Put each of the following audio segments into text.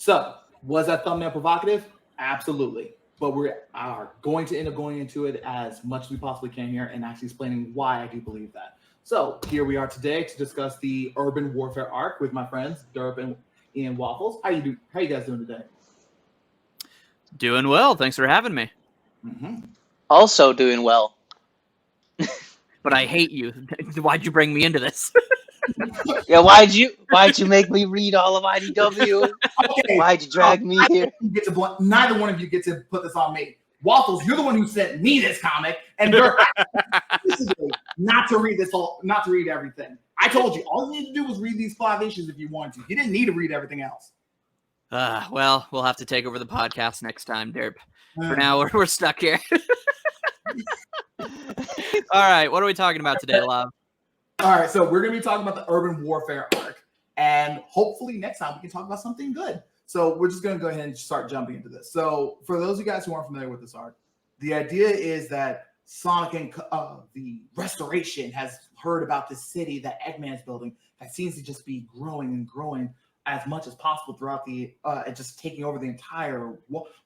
So, was that thumbnail provocative? Absolutely. But we are going to end up going into it as much as we possibly can here and actually explaining why I do believe that. So, here we are today to discuss the urban warfare arc with my friends, Derp and IanWaffles. How you guys doing today? Doing well. Thanks for having me. Mm-hmm. Also doing well. But I hate you. Why'd you bring me into this? Yeah, why'd you make me read all of IDW? Okay. Why'd you drag me here? Neither one of you get to put this on me. Waffles, you're the one who sent me this comic, and Derp, not to read everything. I told you all you need to do was read these 5 issues if you want to. You didn't need to read everything else. Well, we'll have to take over the podcast next time, Derp. For now, we're stuck here. All right, what are we talking about today, Lav? All right, so we're going to be talking about the urban warfare arc, and hopefully next time we can talk about something good. So we're just going to go ahead and start jumping into this. So for those of you guys who aren't familiar with this arc, the idea is that Sonic and the Restoration has heard about this city that Eggman's building that seems to just be growing and growing as much as possible throughout the and just taking over the entire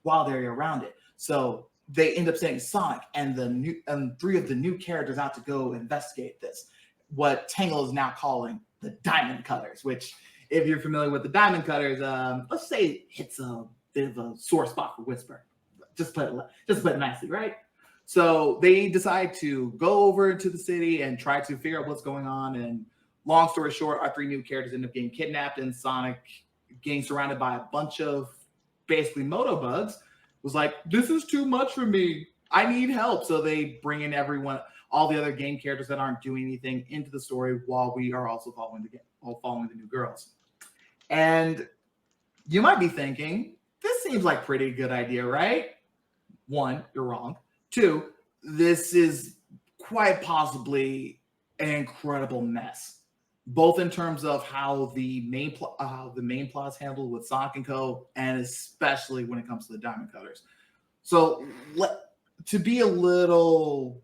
wild area around it. So they end up sending Sonic and 3 of the new characters out to go investigate this. What Tangle is now calling the Diamond Cutters, which, if you're familiar with the Diamond Cutters, let's say it's a bit of a sore spot for Whisper. Just put it nicely, right? So they decide to go over to the city and try to figure out what's going on. And long story short, our 3 new characters end up getting kidnapped, and Sonic, getting surrounded by a bunch of basically moto bugs, was like, "This is too much for me. I need help." So they bring in all the other game characters that aren't doing anything into the story, while we are also following the new girls. And you might be thinking, this seems like a pretty good idea, right? 1, you're wrong. 2, this is quite possibly an incredible mess, both in terms of how the main plot is handled with Sonic and Co., and especially when it comes to the Diamond Cutters. So, to be a little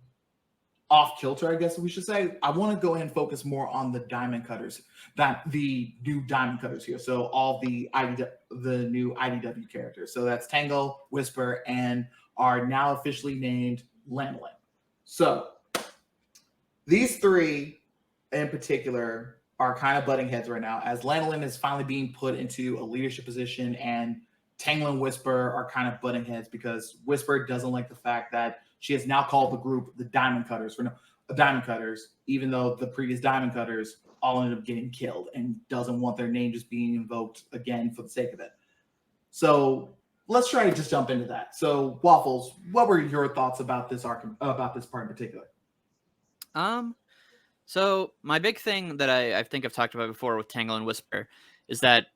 off kilter, I guess we should say, I want to go ahead and focus more on the Diamond Cutters, the new Diamond Cutters here. So all the new IDW characters. So that's Tangle, Whisper, and are now officially named Lanolin. So these 3 in particular are kind of butting heads right now, as Lanolin is finally being put into a leadership position, and Tangle and Whisper are kind of butting heads because Whisper doesn't like the fact that she has now called the group the Diamond Cutters even though the previous Diamond Cutters all ended up getting killed, and doesn't want their name just being invoked again for the sake of it. So let's try to just jump into that. So Waffles, what were your thoughts about this arc, about this part in particular? So my big thing that I think I've talked about before with Tangle and Whisper is that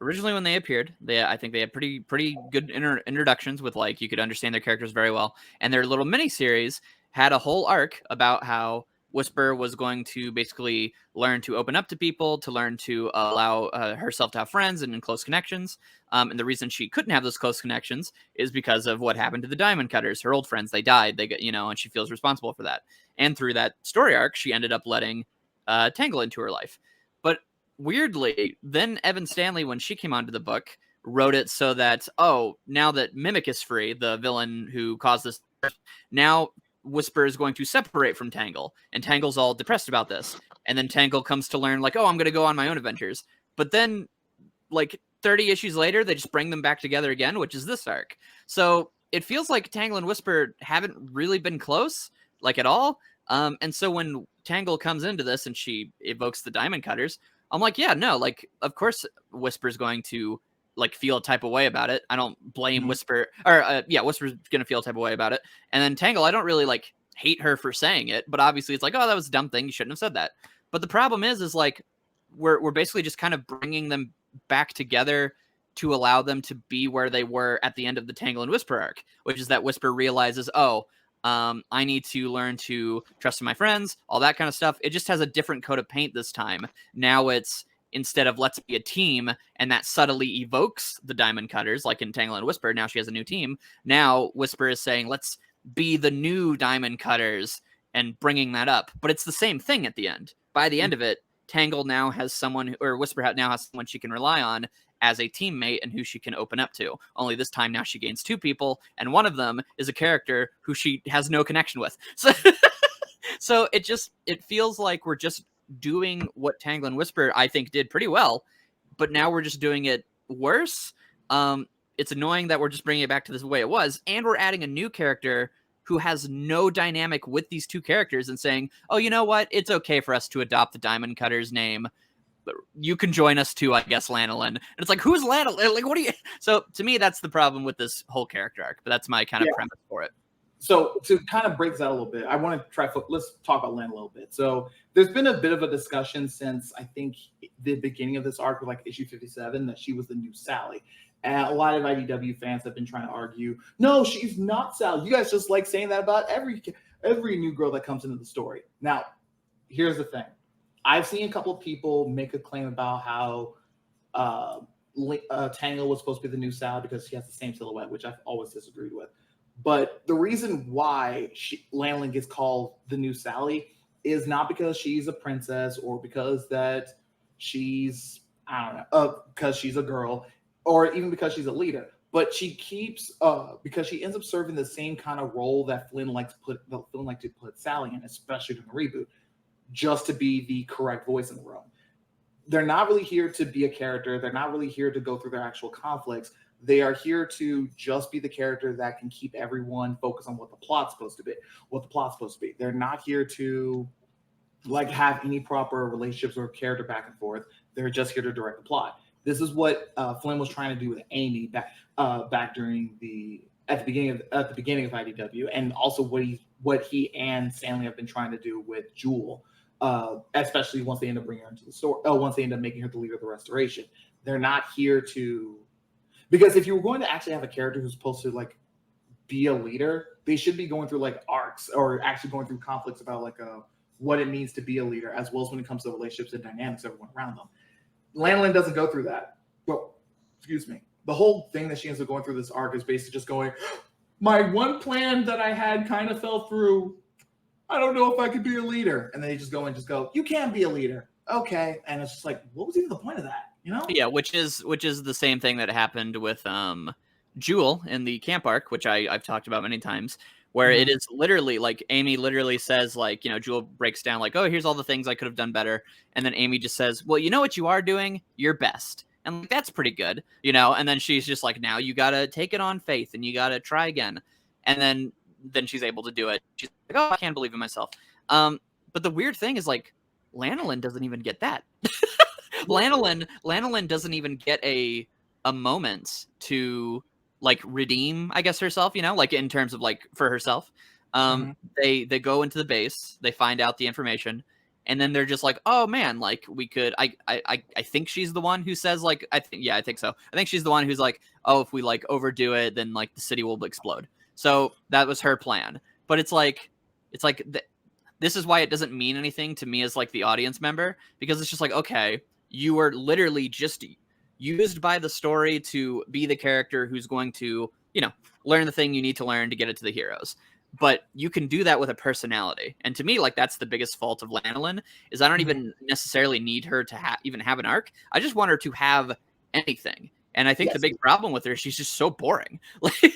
originally when they appeared, I think they had pretty good introductions with, like, you could understand their characters very well, and their little mini series had a whole arc about how Whisper was going to basically learn to open up to people, to learn to allow herself to have friends and close connections. And the reason she couldn't have those close connections is because of what happened to the Diamond Cutters. Her old friends, they died. They got, and she feels responsible for that. And through that story arc, she ended up letting Tangle into her life. But weirdly, then Evan Stanley, when she came onto the book, wrote it so that, now that Mimic is free, the villain who caused this, now Whisper is going to separate from Tangle, and Tangle's all depressed about this. And then Tangle comes to learn, like, I'm going to go on my own adventures. But then, like, 30 issues later, they just bring them back together again, which is this arc. So it feels like Tangle and Whisper haven't really been close, like, at all. And so when Tangle comes into this and she evokes the Diamond Cutters, I'm like, yeah, no, like, of course Whisper's going to, like, feel a type of way about it. I don't blame Whisper, or Whisper's gonna feel a type of way about it. And then Tangle, I don't really, like, hate her for saying it, but obviously it's like, that was a dumb thing, you shouldn't have said that. But the problem is like, we're basically just kind of bringing them back together to allow them to be where they were at the end of the Tangle and Whisper arc, which is that Whisper realizes, I need to learn to trust my friends, all that kind of stuff. It just has a different coat of paint this time. Now it's, instead of let's be a team, and that subtly evokes the Diamond Cutters, like in Tangle and Whisper, now she has a new team. Now Whisper is saying, let's be the new Diamond Cutters, and bringing that up. But it's the same thing at the end. By the end of it, Tangle now has someone, or Whisper now has someone she can rely on as a teammate and who she can open up to. Only this time now she gains 2 people, and one of them is a character who she has no connection with. So it feels like we're just doing what Tangle and Whisper I think did pretty well, but now we're just doing it worse. It's annoying that we're just bringing it back to this way it was, and we're adding a new character who has no dynamic with these 2 characters and saying, oh, you know what? It's okay for us to adopt the Diamond Cutter's name. But you can join us too, I guess, Lanolin. And it's like, who's Lanolin? Like, what are you? So to me, that's the problem with this whole character arc, but that's my kind of premise for it. So to kind of break that a little bit, I want to let's talk about Lan a little bit. So there's been a bit of a discussion since I think the beginning of this arc with like issue 57 that she was the new Sally. And a lot of IDW fans have been trying to argue, no, she's not Sally. You guys just like saying that about every new girl that comes into the story. Now, here's the thing. I've seen a couple of people make a claim about how Tangle was supposed to be the new Sally because she has the same silhouette, which I've always disagreed with. But the reason why Lanolin gets called the new Sally is not because she's a princess or because that she's, I don't know, because she's a girl or even because she's a leader. But she keeps, because she ends up serving the same kind of role that Flynn liked to put Sally in, especially in the reboot, just to be the correct voice in the room. They're not really here to be a character. They're not really here to go through their actual conflicts. They are here to just be the character that can keep everyone focused on what the plot's supposed to be. They're not here to like have any proper relationships or character back and forth. They're just here to direct the plot. This is what Flynn was trying to do with Amy back during at the beginning of IDW, and also what he and Stanley have been trying to do with Jewel, especially once they end up bringing her into the story. Once they end up making her the leader of the Restoration. They're not here to. Because if you were going to actually have a character who's supposed to like be a leader, they should be going through like arcs or actually going through conflicts about like what it means to be a leader, as well as when it comes to relationships and dynamics of everyone around them. Lanolin doesn't go through that. Well, excuse me. The whole thing that she ends up going through this arc is basically just going, my one plan that I had kind of fell through. I don't know if I could be a leader. And then they just go, you can be a leader. Okay. And it's just like, what was even the point of that? You know? Yeah, which is the same thing that happened with Jewel in the camp arc, which I've talked about many times, where it is literally like Amy literally says like, you know, Jewel breaks down like, oh, here's all the things I could have done better. And then Amy just says, well, you know what you are doing? Your best. And like, that's pretty good, you know? And then she's just like, now you got to take it on faith and you got to try again. And then she's able to do it. She's like, oh, I can't believe in myself. But the weird thing is like, Lanolin doesn't even get that. Lanolin doesn't even get a moment to like redeem, I guess, herself, you know, like in terms of like for herself. They go into the base, they find out the information, and then they're just like, oh man, like we could I think she's the one who says like I think so. I think she's the one who's like, oh, if we like overdo it, then like the city will explode. So that was her plan. But it's like this is why it doesn't mean anything to me as like the audience member, because it's just like, okay, you were literally just used by the story to be the character who's going to, you know, learn the thing you need to learn to get it to the heroes. But you can do that with a personality. And to me, like, that's the biggest fault of Lanolin, is I don't even necessarily need her to even have an arc. I just want her to have anything. And I think the big problem with her, she's just so boring.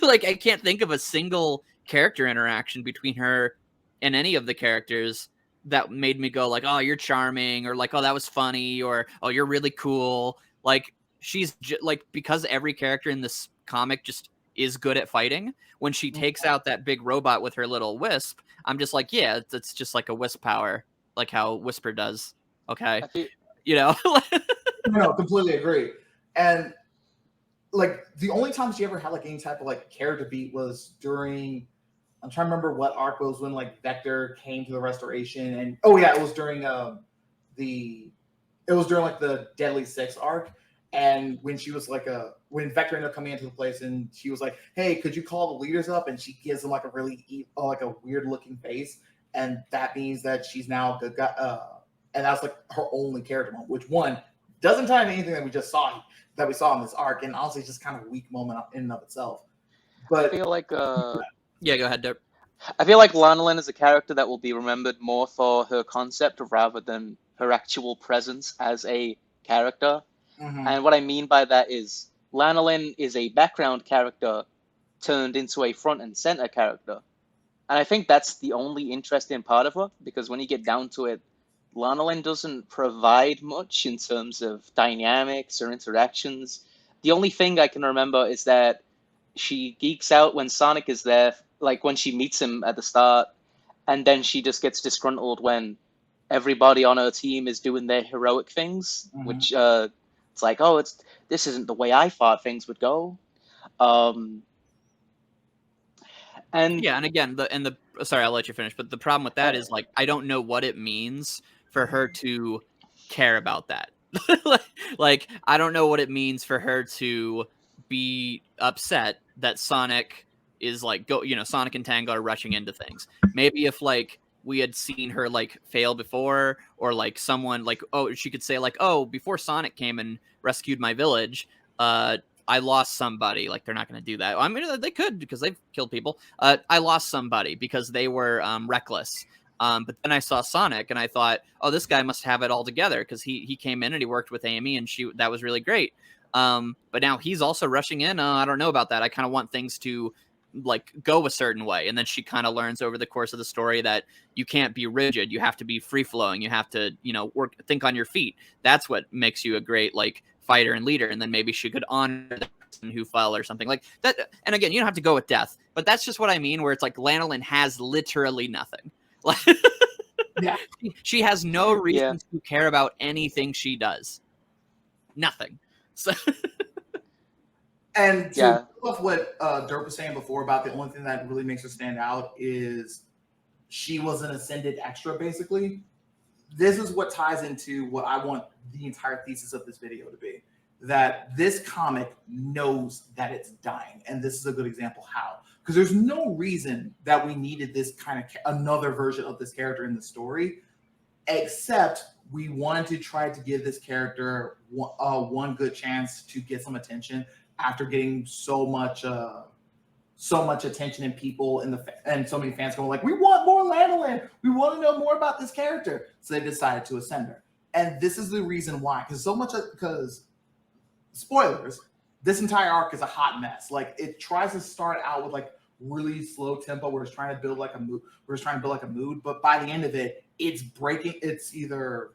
Like I can't think of a single character interaction between her and any of the characters that made me go like, oh, you're charming, or like, oh, that was funny, or oh, you're really cool. Like she's like, because every character in this comic just is good at fighting. When she takes out that big robot with her little wisp, I'm just like, yeah, it's just like a wisp power, like how Whisper does. Okay, you know. No, completely agree. And like the only time she ever had like any type of like character beat was during, I'm trying to remember what arc was, when like Vector came to the Restoration, and it was during like the Deadly Six arc, and when she was like when Vector ended up coming into the place, and she was like, hey, could you call the leaders up? And she gives them like a really like a weird looking face, and that means that she's now a good guy, and that's like her only character moment, which one doesn't tie into anything that we saw in this arc, and honestly, it's just kind of a weak moment in and of itself. But I feel like yeah, go ahead, Derp. I feel like Lanolin is a character that will be remembered more for her concept rather than her actual presence as a character. Mhm. And what I mean by that is Lanolin is a background character turned into a front and center character. And I think that's the only interesting part of her, because when you get down to it, Lanolin doesn't provide much in terms of dynamics or interactions. The only thing I can remember is that she geeks out when Sonic is there, like when she meets him at the start, and then she just gets disgruntled when everybody on her team is doing their heroic things, which it's like, oh, this isn't the way I thought things would go. And Yeah, and again, sorry, I'll let you finish, but the problem with that is like I don't know what it means for her to care about that. Like I don't know what it means for her to be upset that Sonic is like Sonic and Tangle are rushing into things. Maybe if like we had seen her like fail before, or like someone like, oh, she could say like, oh, before Sonic came and rescued my village, I lost somebody. Like they're not going to do that. I mean, they could because they've killed people. I lost somebody because they were reckless. But then I saw Sonic and I thought, oh, this guy must have it all together because he came in and he worked with Amy and that was really great. But now he's also rushing in. I don't know about that. I kind of want things to like go a certain way. And then she kind of learns over the course of the story that you can't be rigid. You have to be free flowing. You have to, think on your feet. That's what makes you a great like fighter and leader. And then maybe she could honor the person who fell or something like that. And again, you don't have to go with death, but that's just what I mean, where it's like Lanolin has literally nothing. Yeah. She has no reason to care about anything she does. Nothing. So And to build off what Derp was saying before about the only thing that really makes her stand out is she was an ascended extra, basically. This is what ties into what I want the entire thesis of this video to be. That this comic knows that it's dying. And this is a good example how. Because there's no reason that we needed this kind of another version of this character in the story, except we wanted to try to give this character one good chance to get some attention after getting so much attention and people and so many fans going like, we want more Lanolin. We want to know more about this character. So they decided to ascend her. And this is the reason why. Because spoilers, this entire arc is a hot mess. Like it tries to start out with like really slow tempo where it's trying to build like a mood. But by the end of it, it's either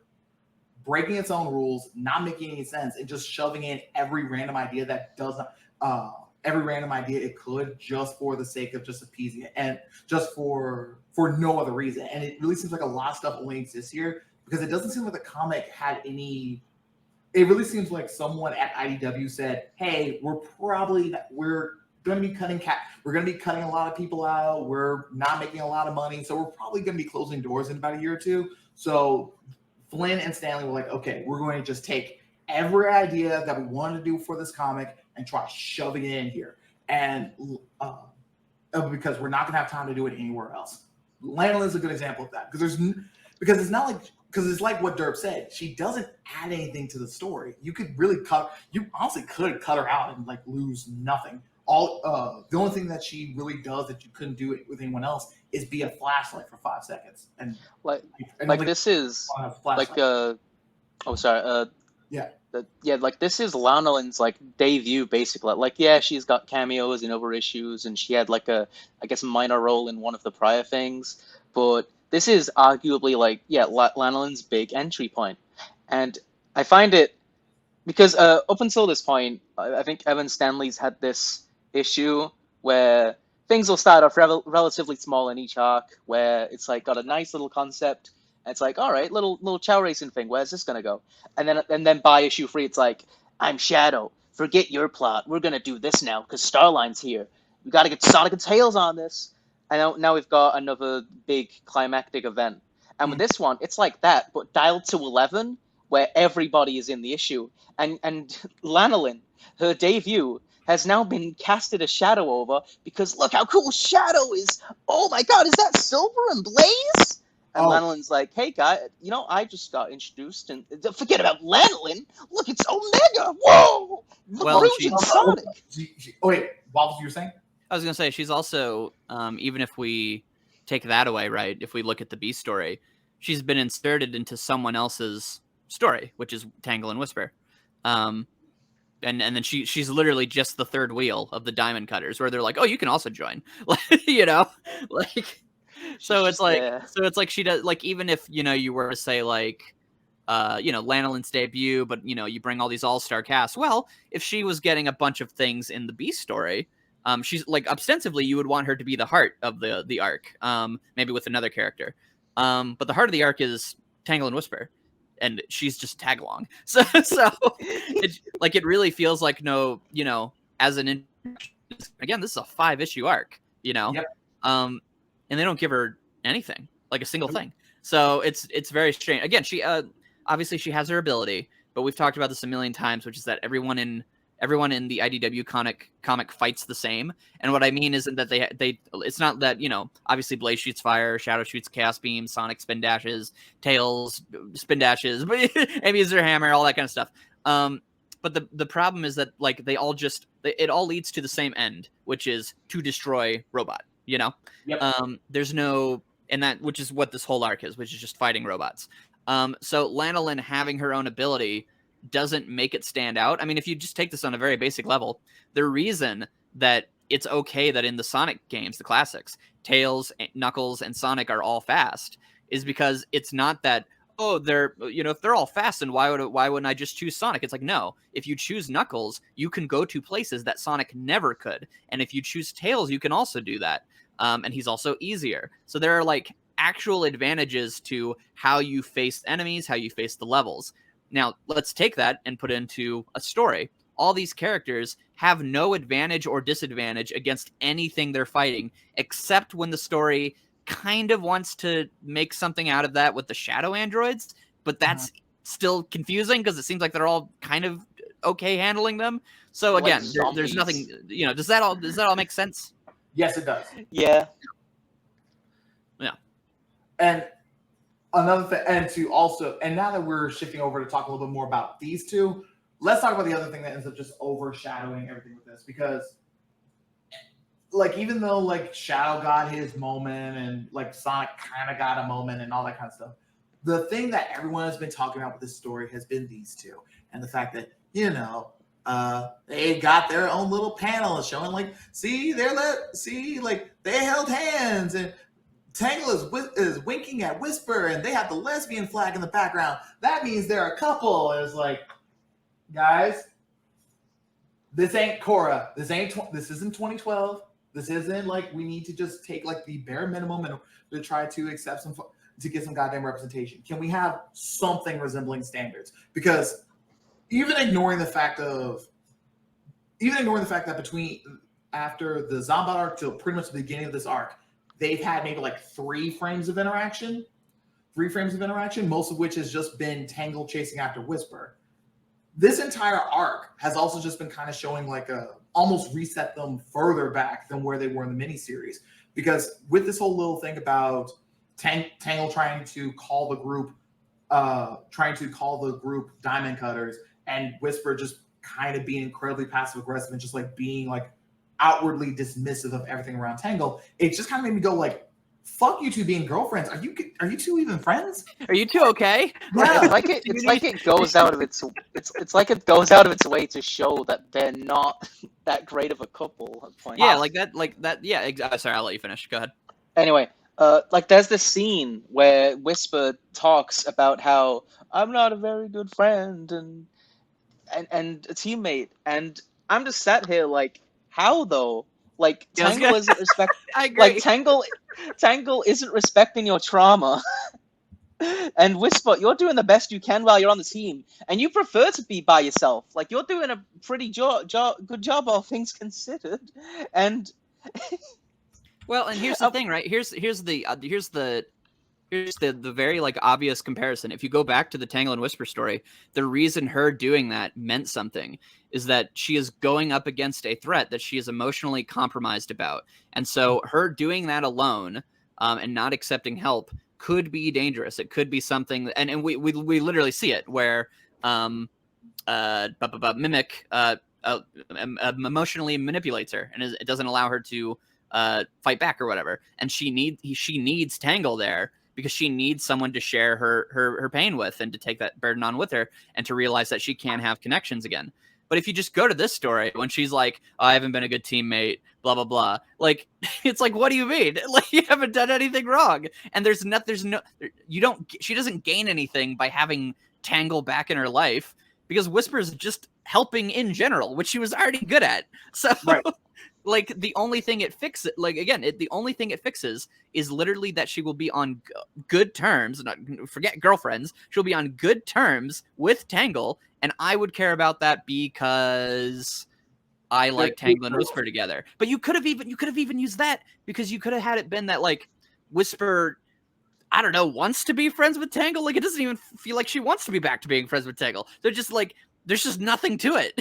breaking its own rules, not making any sense, and just shoving in every random idea that doesn't every random idea it could just for the sake of just appeasing it and just for no other reason. And it really seems like a lot of stuff only exists here because it doesn't seem like the comic had any. It really seems like someone at IDW said, "Hey, we're going to be cutting a lot of people out. We're not making a lot of money, so we're probably going to be closing doors in about a year or two." So Flynn and Stanley were like, "Okay, we're going to just take every idea that we wanted to do for this comic and try shoving it in here, and because we're not going to have time to do it anywhere else." Lanolin is a good example of that because it's like what Derp said. She doesn't add anything to the story. You honestly could cut her out and like lose nothing. The only thing that she really does that you couldn't do it with anyone else is be a flashlight for 5 seconds. And this is like this is Lanolin's like debut basically. Like she's got cameos in Overuse and she had like a minor role in one of the prior things, but this is arguably Lanolin's big entry point. And I find it because up until this point, I think Evan Stanley's had this issue where things will start off relatively small in each arc, where it's like got a nice little concept. And it's like, all right, little chow racing thing. Where's this gonna go? And then by issue 3, it's like, I'm Shadow. Forget your plot. We're gonna do this now because Starline's here. We gotta get Sonic and Tails on this. And now we've got another big climactic event. And with this one, it's like that, but dialed to 11, where everybody is in the issue. And Lanolin, her debut, has now been casted a Shadow over because look how cool Shadow is. Oh my god, is that Silver and Blaze? And Lanolin's like, hey guy, I just got introduced and forget about Lanolin. Look, it's Omega. Whoa! Look, Sonic. Wait, what was you saying? I was going to say, she's also, even if we take that away, right, if we look at the B story, she's been inserted into someone else's story, which is Tangle and Whisper. And then she's literally just the third wheel of the Diamond Cutters, where they're like, oh, you can also join, you know, like. So it's like she does, like, even if, you know, you were to say like, you know, Lanolin's debut, but, you know, you bring all these all-star casts. Well, if she was getting a bunch of things in the Beast story, she's like, ostensibly you would want her to be the heart of the arc, maybe with another character. But the heart of the arc is Tangle and Whisper, and she's just tag along. So it really feels like, no, you know, as an again, this is a 5-issue arc, you know. Yep. And they don't give her anything, like a single thing. So it's very strange. Again, she obviously she has her ability, but we've talked about this a million times, which is that everyone in the IDW comic fights the same. And what I mean isn't that they it's not that, you know, obviously Blaze shoots fire, Shadow shoots chaos beam, Sonic spin dashes, Tails spin dashes, Amy uses her hammer, all that kind of stuff. But the problem is that, like, they all it all leads to the same end, which is to destroy Robot, you know? Yep. There's no, and that, which is what this whole arc is, which is just fighting robots. So Lanolin having her own ability doesn't make it stand out. I mean, if you just take this on a very basic level, the reason that it's okay that in the Sonic games, the classics, Tails, Knuckles, and Sonic are all fast is because it's not that, oh, they're, you know, if they're all fast, and why wouldn't I just choose Sonic? It's like, no, if you choose Knuckles, you can go to places that Sonic never could. And if you choose Tails, you can also do that. And he's also easier. So there are, like, actual advantages to how you face enemies, how you face the levels. Now, let's take that and put it into a story. All these characters have no advantage or disadvantage against anything they're fighting, except when the story kind of wants to make something out of that with the shadow androids, but that's still confusing because it seems like they're all kind of okay handling them. So again, there's nothing, you know, does that all make sense? Yes, it does. Yeah. And another thing, and now that we're shifting over to talk a little bit more about these two, let's talk about the other thing that ends up just overshadowing everything with this, because, like, even though, like, Shadow got his moment and, like, Sonic kind of got a moment and all that kind of stuff, the thing that everyone has been talking about with this story has been these two, and the fact that, you know, they got their own little panel showing, like, like, they held hands, and Tangle is winking at Whisper, and they have the lesbian flag in the background. That means they're a couple. And it's like, guys, this ain't Korra. This isn't 2012. This isn't, like, we need to just take, like, the bare minimum and to try to accept to get some goddamn representation. Can we have something resembling standards? Because even ignoring the fact that after the Zombot arc till pretty much the beginning of this arc, they've had maybe like 3 frames of interaction, most of which has just been Tangle chasing after Whisper. This entire arc has also just been kind of showing, like, almost reset them further back than where they were in the miniseries. Because with this whole little thing about Tangle trying to call the group Diamond Cutters, and Whisper just kind of being incredibly passive aggressive and just, like, being, like, outwardly dismissive of everything around Tangle, it just kind of made me go, like, fuck you two being girlfriends. Are you two even friends? Are you two okay? Yeah. It's like it goes out of its way to show that they're not that great of a couple at points. Yeah, like that. Yeah. Sorry, I'll let you finish. Go ahead. Anyway, like, there's this scene where Whisper talks about how I'm not a very good friend and a teammate, and I'm just sat here like, how though? Like, Tangle isn't like Tangle isn't respecting your trauma. And Whisper, you're doing the best you can while you're on the team, and you prefer to be by yourself. Like, you're doing a pretty good job, all things considered. And well, and here's the thing, right? Here's the very, like, obvious comparison. If you go back to the Tangle and Whisper story, the reason her doing that meant something is that she is going up against a threat that she is emotionally compromised about. And so her doing that alone, and not accepting help, could be dangerous. It could be something, and we literally see it where Mimic emotionally manipulates her, and it doesn't allow her to fight back or whatever. And she needs Tangle there because she needs someone to share her pain with and to take that burden on with her and to realize that she can have connections again. But if you just go to this story when she's like, oh, I haven't been a good teammate, blah, blah, blah. Like, it's like, what do you mean? Like, you haven't done anything wrong. And she doesn't gain anything by having Tangle back in her life, because Whisper's just helping in general, which she was already good at. So, right. Like, the only thing it fixes, the only thing it fixes is literally that she will be on good terms, forget girlfriends, she'll be on good terms with Tangle, and I would care about that because I like Tangle and Whisper together. But you could have even used that, because you could have had it been that, like, Whisper, I don't know, wants to be friends with Tangle. Like, it doesn't even feel like she wants to be back to being friends with Tangle. They're just like, there's just nothing to it.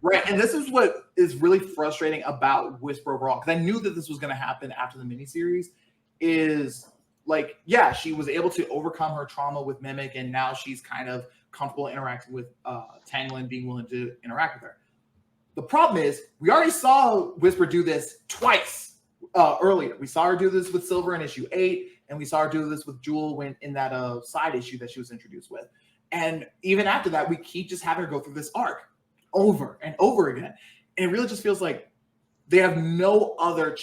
Right, and this is what is really frustrating about Whisper overall, because I knew that this was going to happen after the miniseries, is like, yeah, she was able to overcome her trauma with Mimic, and now she's kind of comfortable interacting with Tangle and being willing to interact with her. The problem is, we already saw Whisper do this twice earlier. We saw her do this with Silver in issue 8, and we saw her do this with Jewel when in that side issue that she was introduced with. And even after that, we keep just having her go through this arc over and over again. And it really just feels like they have no other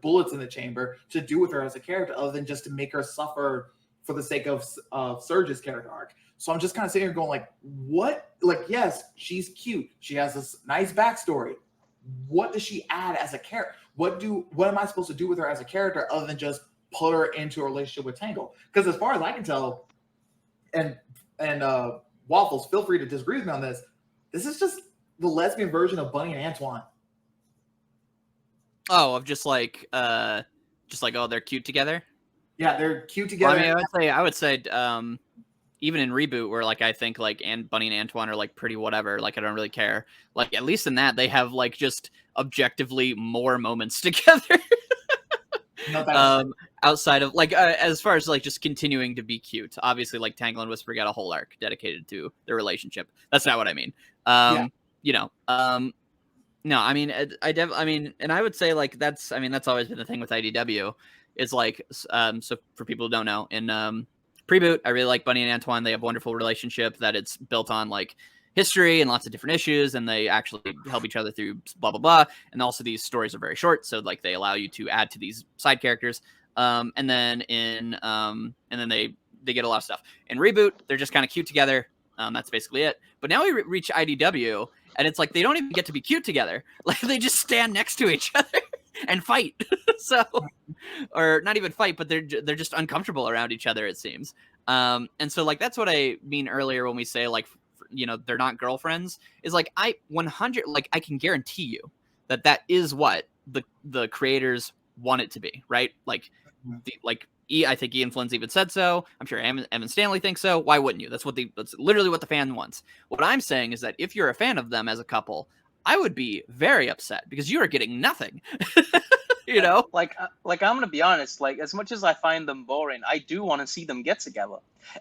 bullets in the chamber to do with her as a character other than just to make her suffer for the sake of Surge's character arc. So I'm just kind of sitting here going like, what? Like, yes, she's cute. She has this nice backstory. What does she add as a character? What am I supposed to do with her as a character other than just put her into a relationship with Tangle? Because as far as I can tell, and Waffles, feel free to disagree with me on this, this is just the lesbian version of Bunny and Antoine. Oh, of just like, oh, they're cute together. Yeah, they're cute together. Well, I mean, I would say, even in Reboot, where like I think like Bunny and Antoine are like pretty whatever. Like, I don't really care. Like, at least in that they have like just objectively more moments together. Outside of like as far as like just continuing to be cute. Obviously, like Tangle and Whisper got a whole arc dedicated to their relationship. That's not what I mean. No, I mean, and I would say like that's always been the thing with IDW. It's like, so for people who don't know, in Preboot, I really like Bunny and Antoine. They have a wonderful relationship that it's built on like history and lots of different issues, and they actually help each other through blah blah blah. And also these stories are very short, so like they allow you to add to these side characters. And then they get a lot of stuff. In Reboot, they're just kind of cute together. That's basically it. But now we reach IDW, and it's like they don't even get to be cute together. Like, they just stand next to each other and fight. So, or not even fight, but they're just uncomfortable around each other, it seems. And so like that's what I mean earlier when we say like, they're not girlfriends. Is like I can guarantee you that is what the creators want it to be, right? Like I think Ian Flynn's even said so. I'm sure Evan Stanley thinks so. Why wouldn't you? That's literally what the fan wants. What I'm saying is that if you're a fan of them as a couple, I would be very upset because you are getting nothing. Like I'm gonna be honest. Like, as much as I find them boring, I do want to see them get together.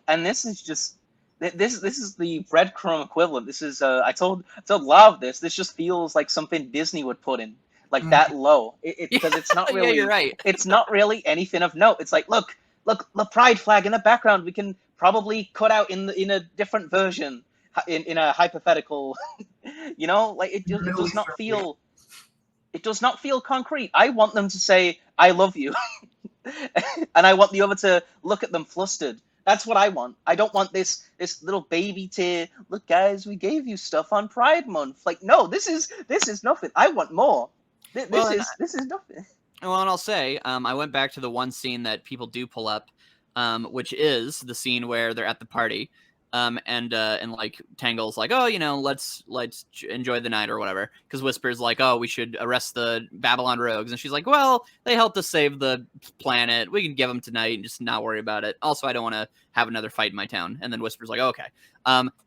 And this is just this is the breadcrumb equivalent. This is I told Lav this. This just feels like something Disney would put in. Like that low, because it's not really. Yeah, you're right. It's not really anything of note. It's like, look, the pride flag in the background. We can probably cut out in a different version, in a hypothetical. Like it does not feel. It does not feel concrete. I want them to say "I love you," and I want the other to look at them flustered. That's what I want. I don't want this little baby to look, guys. We gave you stuff on Pride Month. Like, no, this is nothing. I want more. This is nothing. Well, and I'll say, I went back to the one scene that people do pull up, which is the scene where they're at the party, and like Tangle's like, oh, let's enjoy the night or whatever, because Whisper's like, oh, we should arrest the Babylon rogues, and she's like, well, they helped us save the planet. We can give them tonight and just not worry about it. Also, I don't want to have another fight in my town. And then Whisper's like, oh, okay.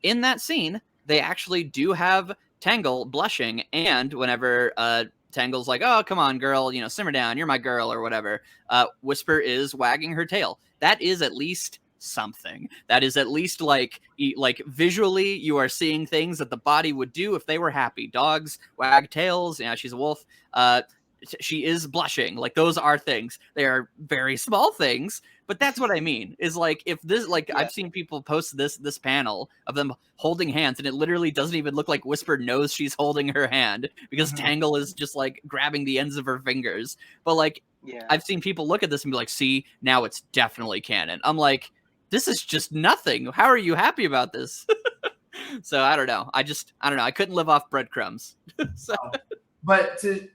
In that scene, they actually do have Tangle blushing, and whenever Tangle's like, oh, come on, girl, simmer down, you're my girl, or whatever, Whisper is wagging her tail. That is at least something. That is at least like visually you are seeing things that the body would do if they were happy. Dogs wag tails. Yeah, she's a wolf. she is blushing. Like, those are things. They are very small things, but that's what I mean. Is like, if this, like, I've seen people post this panel of them holding hands, and it literally doesn't even look like Whisper knows she's holding her hand, because Tangle is just like grabbing the ends of her fingers. But like, I've seen people look at this and be like, see, now it's definitely canon. I'm like, this is just nothing. How are you happy about this? So I don't know. I don't know. I couldn't live off breadcrumbs. So. But to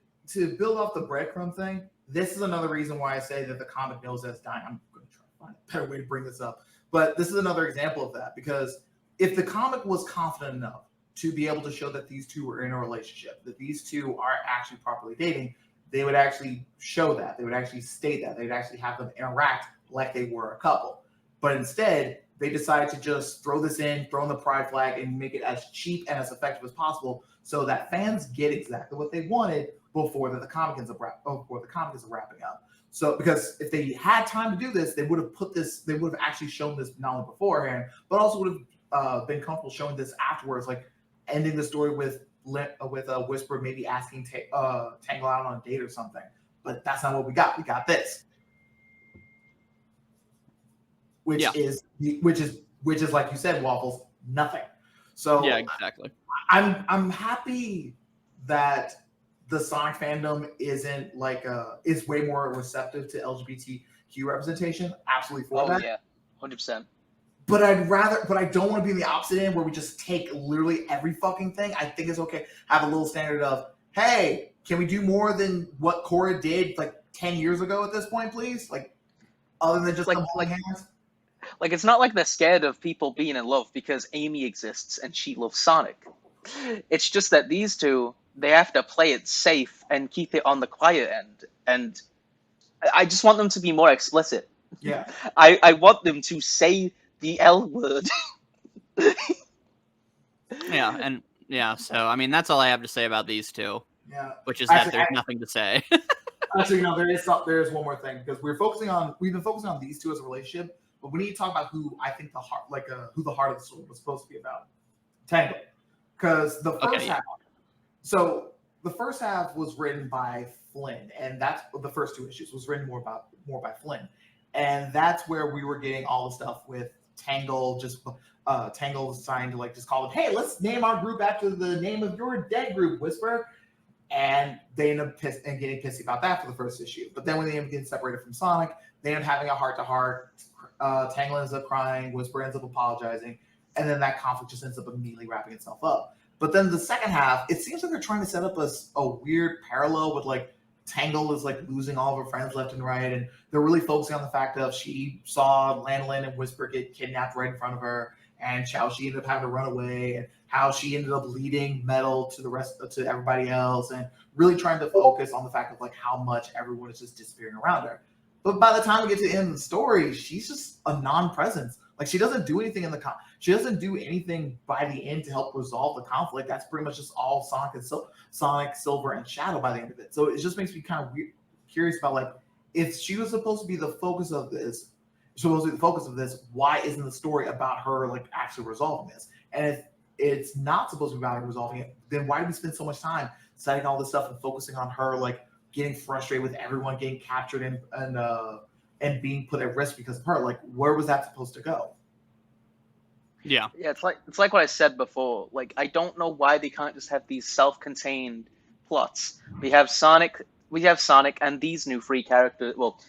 build off the breadcrumb thing, this is another reason why I say that the comic knows that it's dying. I'm going to try to find a better way to bring this up. But this is another example of that, because if the comic was confident enough to be able to show that these two are in a relationship, that these two are actually properly dating, they would actually show that. They would actually state that. They'd actually have them interact like they were a couple. But instead, they decided to just throw this in, throw in the pride flag, and make it as cheap and as effective as possible, so that fans get exactly what they wanted before the comic is wrapping up. So, because if they had time to do this, they would have actually shown this not only beforehand, but also would have been comfortable showing this afterwards, like ending the story with Whisper maybe asking Tangle out on a date or something. But that's not what we got. We got this, which is like you said, Waffles, nothing. So yeah, exactly. I'm happy that the Sonic fandom is way more receptive to LGBTQ representation. Absolutely for that. Oh yeah, 100%. But I don't want to be in the opposite end where we just take literally every fucking thing. I think it's okay. Have a little standard of, hey, can we do more than what Korra did like 10 years ago at this point, please? Like, other than just like hands. Like, it's not like they're scared of people being in love because Amy exists and she loves Sonic. It's just that these two, they have to play it safe and keep it on the quiet end. And I just want them to be more explicit. Yeah. I want them to say the L word. So I mean, that's all I have to say about these two. Yeah. Which is that there's nothing to say. Actually, no, there is one more thing, because we've been focusing on these two as a relationship, but we need to talk about who I think who the heart of the story was supposed to be about. Tangle. Because the first half, so the first half was written by Flynn, and that's the first two issues was written more by Flynn, and that's where we were getting all the stuff with Tangle. Tangle deciding to like just call it, hey, let's name our group after the name of your dead group, Whisper, and they end up getting pissy about that for the first issue. But then when they end up getting separated from Sonic, they end up having a heart-to-heart. Tangle ends up crying, Whisper ends up apologizing, and then that conflict just ends up immediately wrapping itself up. But then the second half, it seems like they're trying to set up a weird parallel with like Tangle is like losing all of her friends left and right, and they're really focusing on the fact of she saw Lanolin and Whisper get kidnapped right in front of her, and how she ended up having to run away, and how she ended up leading Metal to everybody else, and really trying to focus on the fact of like how much everyone is just disappearing around her. But by the time we get to the end of the story, she's just a non-presence. Like, she doesn't do anything she doesn't do anything by the end to help resolve the conflict. That's pretty much just all Sonic, Silver, and Shadow by the end of it. So it just makes me kind of curious about like, if she was supposed to be the focus of this, why isn't the story about her like actually resolving this? And if it's not supposed to be about her resolving it, then why do we spend so much time setting all this stuff and focusing on her like getting frustrated with everyone getting captured and being put at risk because of her? Like, where was that supposed to go? Yeah, it's like what I said before. Like, I don't know why they can't just have these self-contained plots. We have Sonic and these new three characters, well,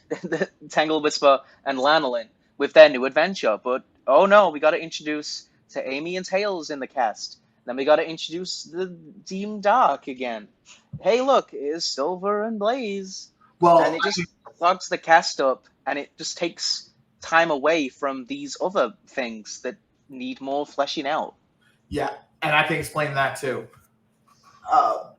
Tangle, Whisper, and Lanolin with their new adventure. But oh no, we got to introduce to Amy and Tails in the cast. Then we got to introduce the Team Dark again. Hey, look, here's Silver and Blaze. Well, and it just clogs the cast up, and it just takes time away from these other things that need more fleshing out. Yeah, and I can explain that too. I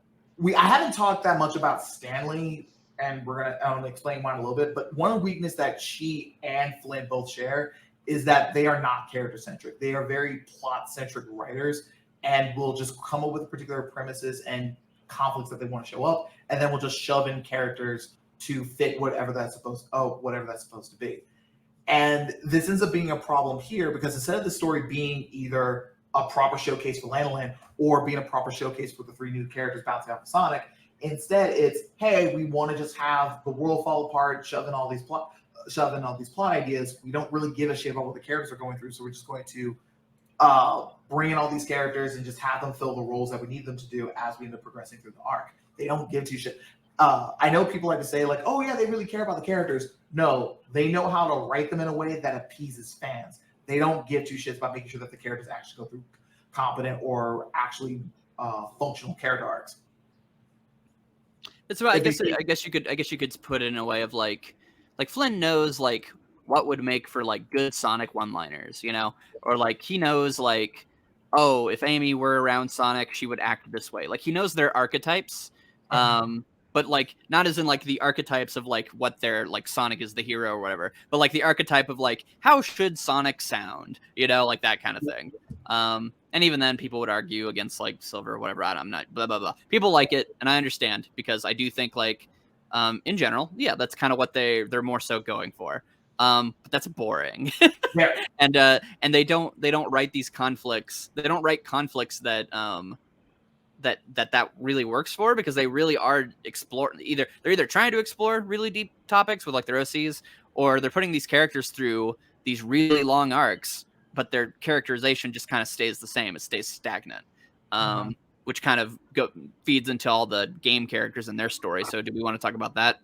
haven't talked that much about Stanley, and I'm gonna explain mine a little bit. But one weakness that she and Flynn both share is that they are not character centric. They are very plot centric writers, and will just come up with particular premises and conflicts that they want to show up, and then we'll just shove in characters to fit whatever that's supposed to be. And this ends up being a problem here because instead of the story being either a proper showcase for Lanolin or being a proper showcase for the three new characters bouncing off of Sonic, Instead, it's, hey, we want to just have the world fall apart, shoving all these plot ideas. We don't really give a shit about what the characters are going through, so we're just going to bring in all these characters and just have them fill the roles that we need them to do as we end up progressing through the arc. They don't give two shit. I know people like to say, like, oh yeah, they really care about the characters. No, they know how to write them in a way that appeases fans. They don't give two shits about making sure that the characters actually go through competent or actually functional character arcs. That's right. I guess you could put it in a way of like Flynn knows like what would make for like good Sonic one-liners, you know, or like he knows like, oh, if Amy were around Sonic, she would act this way. Like he knows their archetypes, but like not as in like the archetypes of like what they're like Sonic is the hero or whatever, but like the archetype of like how should Sonic sound, you know, like that kind of thing. And even then, people would argue against like Silver or whatever. I'm not blah blah blah. People like it, and I understand because I do think like in general, yeah, that's kind of what they're more so going for. But that's boring. Yeah. And they don't write these conflicts. They don't write conflicts that that really works for, because they really are they're either trying to explore really deep topics with like their OCs, or they're putting these characters through these really long arcs, but their characterization just kind of stays the same. It stays stagnant. Which kind of feeds into all the game characters and their story. So do we want to talk about that?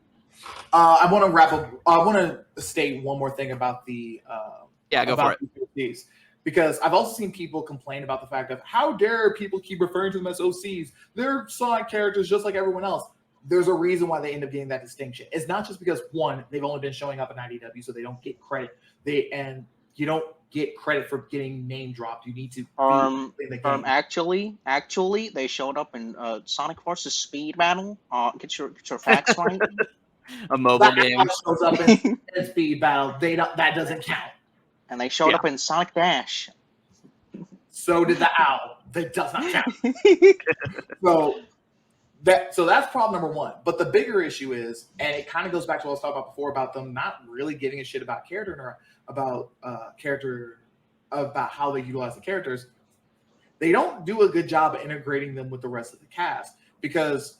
I want to wrap up. I want to state one more thing about the go for it. OCs, because I've also seen people complain about the fact of how dare people keep referring to them as OCs. They're Sonic characters just like everyone else. There's a reason why they end up getting that distinction. It's not just because, one, they've only been showing up in IDW, so they don't get credit. You don't get credit for getting name dropped. You need to in the game. Actually, they showed up in Sonic Forces Speed Battle. Get your facts right. A mobile game shows up in Speed Battle. That doesn't count. And they showed up in Sonic Dash. So did the owl. That does not count. So that's problem number one. But the bigger issue is, and it kind of goes back to what I was talking about before about them not really giving a shit about character or about how they utilize the characters. They don't do a good job of integrating them with the rest of the cast, because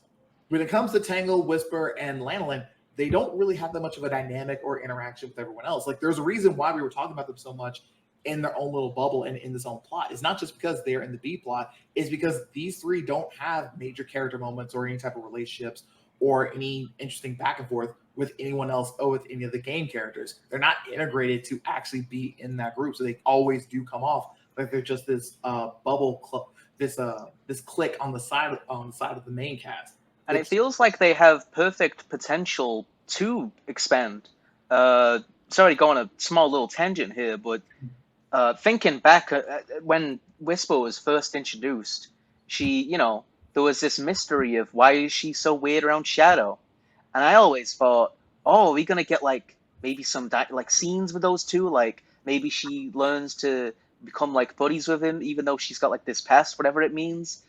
when it comes to Tangle, Whisper, and Lanolin, they don't really have that much of a dynamic or interaction with everyone else. Like, there's a reason why we were talking about them so much in their own little bubble and in this own plot. It's not just because they're in the B plot. It's because these three don't have major character moments or any type of relationships or any interesting back and forth with anyone else or with any of the game characters. They're not integrated to actually be in that group. So they always do come off like they're just this bubble, this clique on the side of the main cast. And it feels like they have perfect potential to expand. Sorry to go on a small little tangent here, but thinking back when Whisper was first introduced, there was this mystery of why is she so weird around Shadow, and I always thought, oh, are we gonna get like maybe some like scenes with those two? Like maybe she learns to become like buddies with him, even though she's got like this past, whatever it means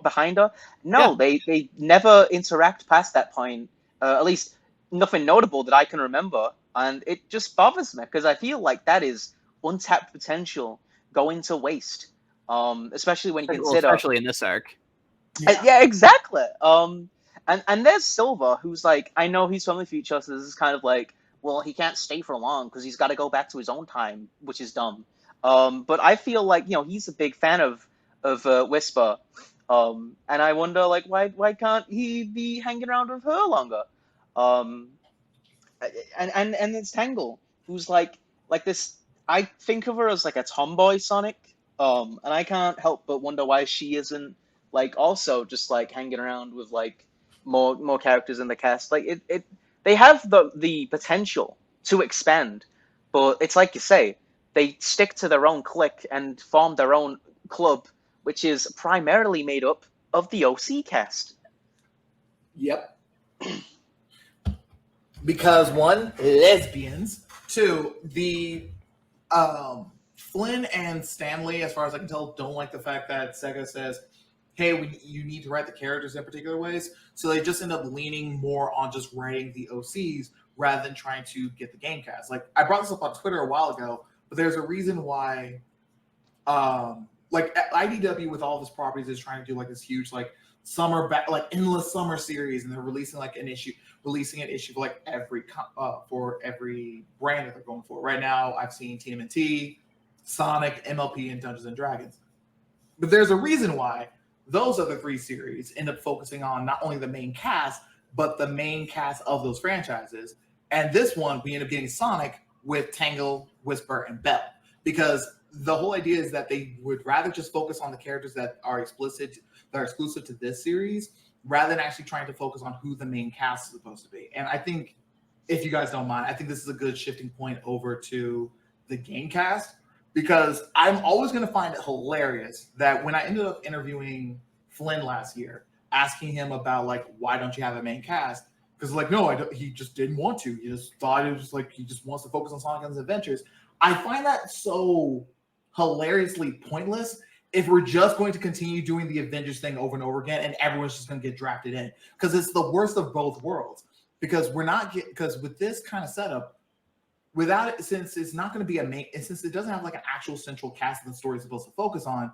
behind her. No, they never interact past that point. At least nothing notable that I can remember, and it just bothers me because I feel like that is untapped potential going to waste. Especially when you consider, especially in this arc. Yeah, exactly. And there's Silver, who's like, I know he's from the future, so this is kind of like, well, he can't stay for long because he's got to go back to his own time, which is dumb. But I feel like he's a big fan of Whisper, and I wonder like why can't he be hanging around with her longer? And it's Tangle, who's like this. I think of her as like a tomboy Sonic, and I can't help but wonder why she isn't like also just like hanging around with like more characters in the cast. Like they have the potential to expand, but it's like you say, they stick to their own clique and form their own club, which is primarily made up of the OC cast. Yep. Because one, lesbians. Two, the Flynn and Stanley, as far as I can tell, don't like the fact that Sega says, hey, you need to write the characters in particular ways. So they just end up leaning more on just writing the OCs rather than trying to get the game cast. Like, I brought this up on Twitter a while ago, but there's a reason why like IDW with all of its properties is trying to do like this huge like like endless summer series, and they're releasing like an issue for like for every brand that they're going for. Right now, I've seen TMNT, Sonic, MLP, and Dungeons and Dragons. But there's a reason why those other 3 series end up focusing on not only the main cast, but the main cast of those franchises. And this one, we end up getting Sonic with Tangle, Whisper, and Belle. Because the whole idea is that they would rather just focus on the characters that are exclusive to this series, rather than actually trying to focus on who the main cast is supposed to be. And I think, if you guys don't mind, I think this is a good shifting point over to the game cast, because I'm always going to find it hilarious that when I ended up interviewing Flynn last year, asking him about like, why don't you have a main cast? Because like, no, he just didn't want to. He just thought it was like, he just wants to focus on Sonic and his adventures. I find that so hilariously pointless if we're just going to continue doing the Avengers thing over and over again and everyone's just going to get drafted in, because it's the worst of both worlds. Because because with this kind of setup, without it, since it's not going to be since it doesn't have like an actual central cast that the story is supposed to focus on,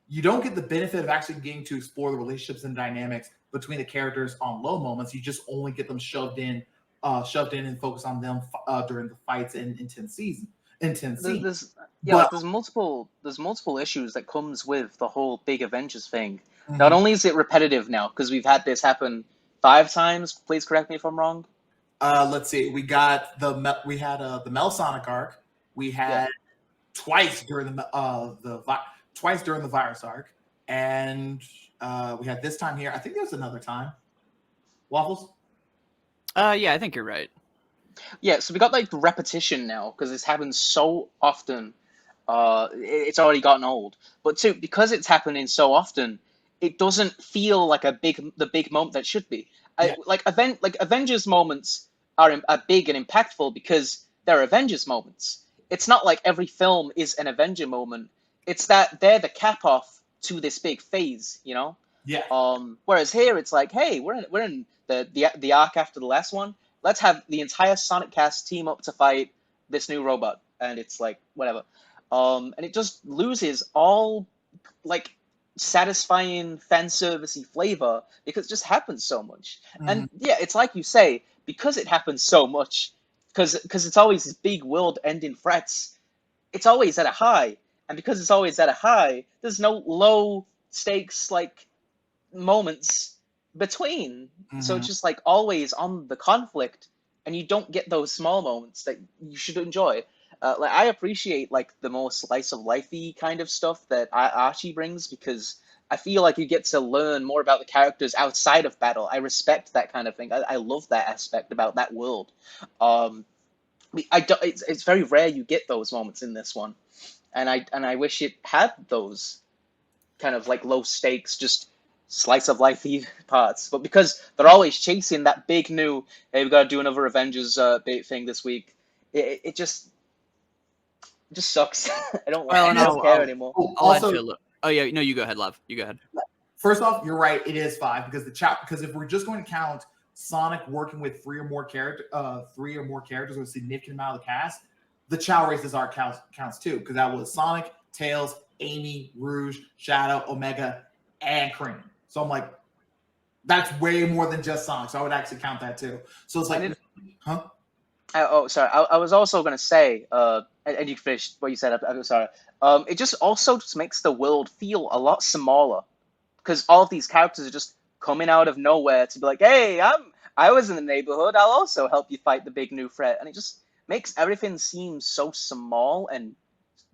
you don't get the benefit of actually getting to explore the relationships and dynamics between the characters on low moments. You just only get them shoved in and focus on them during the fights and intense scenes. There's multiple issues that comes with the whole big Avengers thing. Mm-hmm. Not only is it repetitive now, because we've had this happen 5 times. Please correct me if I'm wrong. Let's see. We had the Mel Sonic arc. We had twice during the virus arc, and we had this time here. I think there was another time. Waffles? Yeah, I think you're right. Yeah, so we got like the repetition now because this happens so often. It's already gotten old. But too, because it's happening so often, it doesn't feel like the big moment that should be. Yeah. Avengers moments are big and impactful because they're Avengers moments. It's not like every film is an Avenger moment. It's that they're the cap off to this big phase, you know? Yeah. Whereas here it's like, hey, we're in the arc after the last one. Let's have the entire Sonic cast team up to fight this new robot, and it's like whatever. And it just loses all like satisfying fan servicey flavor because it just happens so much. Mm-hmm. And yeah, it's like you say, because it happens so much, because it's always these big world ending threats, it's always at a high. And because it's always at a high, there's no low stakes like moments between. Mm-hmm. So it's just like always on the conflict, and you don't get those small moments that you should enjoy. Like I appreciate like the more slice of lifey kind of stuff that Archie brings, because I feel like you get to learn more about the characters outside of battle. I respect that kind of thing. I love that aspect about that world. It's very rare you get those moments in this one, and I wish it had those kind of like low stakes, just slice of lifey parts. But because they're always chasing that big new, hey, we got to do another Avengers bait thing this week, it just sucks. I don't care anymore. Oh yeah, no, you go ahead, Love. You go ahead. First off, you're right. It is 5 because because if we're just going to count Sonic working with 3 or more characters with a significant amount of the cast, the Chow Races arc counts too, because that was Sonic, Tails, Amy, Rouge, Shadow, Omega, and Cream. So I'm like, that's way more than just Sonic. So I would actually count that too. So it's like, huh? Sorry. I was also going to say, and you finished what you said. I'm sorry. It just also just makes the world feel a lot smaller, because all of these characters are just coming out of nowhere to be like, hey, I was in the neighborhood. I'll also help you fight the big new threat. And it just makes everything seem so small and